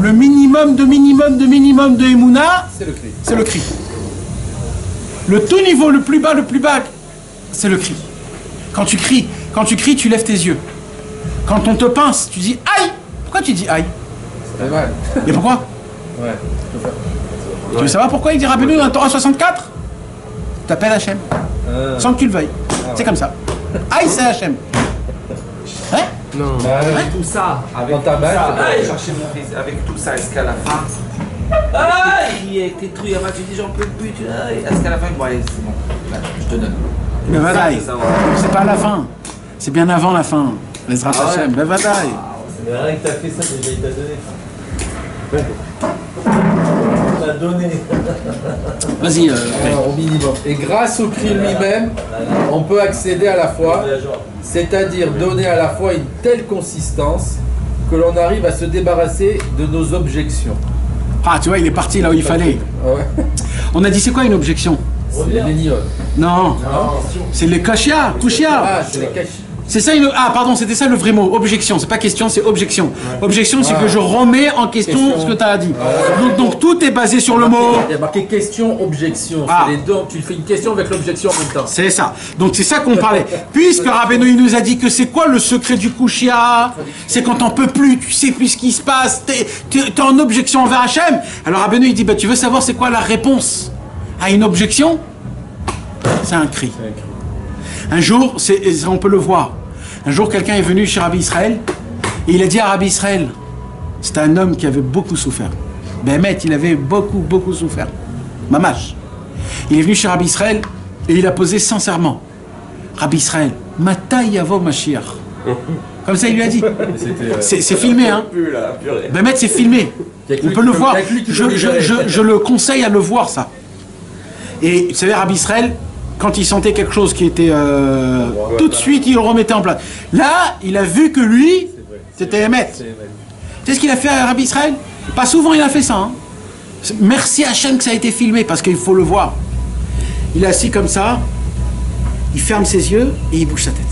Le minimum de Emouna, c'est le cri. Le tout niveau, le plus bas, c'est le cri. Quand tu cries, tu lèves tes yeux. Quand on te pince, tu dis aïe. Pourquoi tu dis aïe? C'est mal. Et pourquoi? Ouais. Tu veux savoir pourquoi il dit Rabbeinu dans la Torah 64? T'appelles Hachem. Sans que tu le veuilles. C'est comme ça. Aïe, c'est Hachem. Hein? Non. Avec tout ça, avec tout ça, est-ce qu'à la fin, Ah, il est détruit, tu dis j'en peux plus, est-ce qu'à la fin, bon allez, c'est bon, là, je te donne. Mais vadaï, c'est pas à la fin, c'est bien avant la fin. Les Hashem, mais vadaï. Mais rien que t'as fait ça, déjà il t'a donné. Il t'a donné. Vas-y. Au minimum. Et grâce au cri lui-même, on peut accéder à la foi, c'est-à-dire donner à la foi une telle consistance que l'on arrive à se débarrasser de nos objections. Ah, tu vois, il est parti là où il fallait. Ouais. On a dit c'est quoi une objection? C'est les méniotes. Non, c'est les kashia, kushia. Ah, c'est les kashia. C'est ça une... Ah, pardon, c'était ça le vrai mot. Objection, c'est pas question, c'est objection. Ouais. Objection, c'est que je remets en question ce que tu as dit. Donc tout est basé sur le mot. Il y a marqué question, objection. Ah. Les deux, tu fais une question avec l'objection en même temps. C'est ça. Donc c'est ça qu'on parlait. Puisque Rabbeinu il nous a dit que c'est quoi le secret du kushia? C'est quand t'en peux plus, tu sais plus ce qui se passe, t'es en objection envers Hachem. Alors Rabbeinu il dit, bah, tu veux savoir c'est quoi la réponse à une objection? C'est un cri. Un jour, on peut le voir. Un jour, quelqu'un est venu chez Rabbi Israël et il a dit à Rabbi Israël, c'était un homme qui avait beaucoup souffert. Bémet, il avait beaucoup souffert. Mamash. Il est venu chez Rabbi Israël et il a posé sincèrement, Rabbi Israël, Matai Yavo Mashiach. Comme ça, il lui a dit. C'est filmé, hein. Bémet, c'est filmé. On peut le voir. Je le conseille à le voir, ça. Et vous savez, Rabbi Israël, quand il sentait quelque chose qui était... tout de suite, il le remettait en place. Là, il a vu que lui, c'était Emet. Tu sais ce qu'il a fait à Rabbi Israël? Pas souvent, il a fait ça. Hein. Merci Hachem que ça a été filmé, parce qu'il faut le voir. Il est assis comme ça, il ferme ses yeux et il bouge sa tête.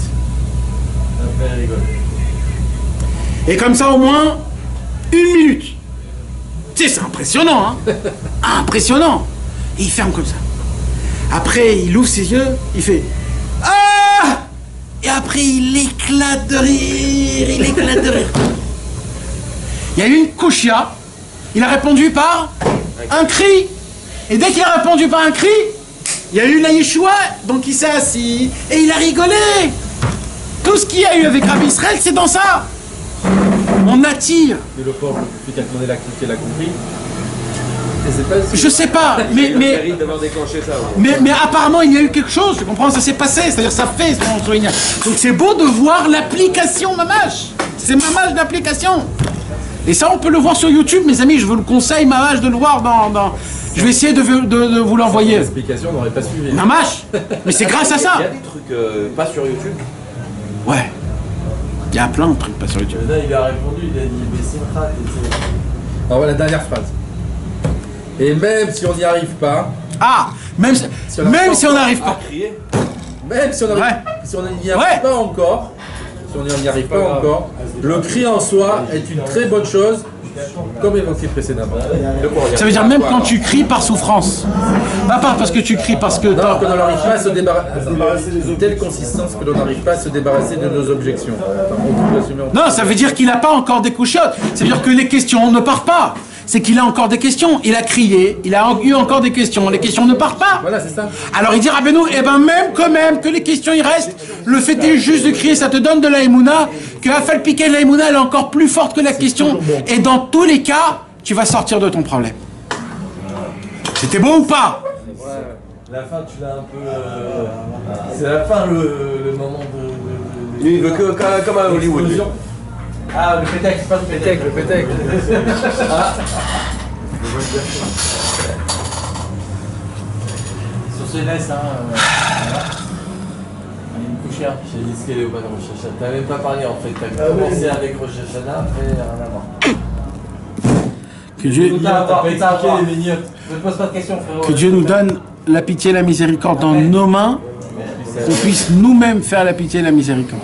Et comme ça, au moins, 1 minute. Tu sais, c'est impressionnant, hein. Impressionnant. Et il ferme comme ça. Après, il ouvre ses yeux, il fait « Ah !» Et après, il éclate de rire, Il y a eu une kushia, il a répondu par un cri. Et dès qu'il a répondu par un cri, il y a eu la Yeshua, donc il s'est assis et il a rigolé. Tout ce qu'il y a eu avec Rabbi Israël, c'est dans ça. On attire. Et le pauvre, celui qui a demandé l'activité, l'a compris. Je sais pas, mais apparemment il y a eu quelque chose, tu comprends, ça s'est passé, c'est-à-dire ça fait son souvenir. Donc c'est beau de voir l'application Mamash, c'est Mamash d'application. Et ça on peut le voir sur YouTube, mes amis, je vous le conseille Mamash de le voir dans... Je vais essayer de vous l'envoyer. L'explication n'aurait pas suivi. Mamash, mais c'est grâce à ça. Il y a des trucs pas sur YouTube. Ouais, il y a plein de trucs pas sur YouTube. Là il a répondu, il a dit Bessimchat, etc. Alors voilà la dernière phrase. Et même si on n'y arrive pas... Ah, même si on n'arrive pas. Même si on n'y arrive pas encore, le cri en soi est une très bonne chose, comme évoqué précédemment. Ça veut dire même quand tu cries par souffrance. Pas parce que tu cries parce que... Non, que l'on n'arrive pas à se débarrasser d'une telle consistance que l'on n'arrive pas à se débarrasser de nos objections. Non, ça veut dire qu'il n'a pas encore des couchottes. Ça veut dire que les questions ne partent pas. C'est qu'il a encore des questions. Il a crié, il a eu encore des questions. Les questions ne partent pas. Voilà, c'est ça. Alors il dit Rabbeinu, eh ben même que les questions y restent, le fait est juste de crier, ça te donne de la émouna, que Afal Piqué, la émouna, elle est encore plus forte que la question. Et dans tous les cas, tu vas sortir de ton problème. C'était bon ou pas? La fin, tu l'as un peu... C'est la fin, le moment de... Il veut que comme à Hollywood. Ah, le pétec, c'est pas le pétec. Le pétec. Ah. Sur ce laisse, hein. Voilà. Une couchère. J'ai dit ce qu'elle est au bas de Rosh Hashanah. T'as même pas parlé en fait. T'as commencé avec Rosh Hashanah, après rien à voir. Que Dieu... Ne pose pas de questions, frérot. Que Dieu nous donne la pitié et la miséricorde dans nos mains, qu'on puisse nous-mêmes faire la pitié et la miséricorde.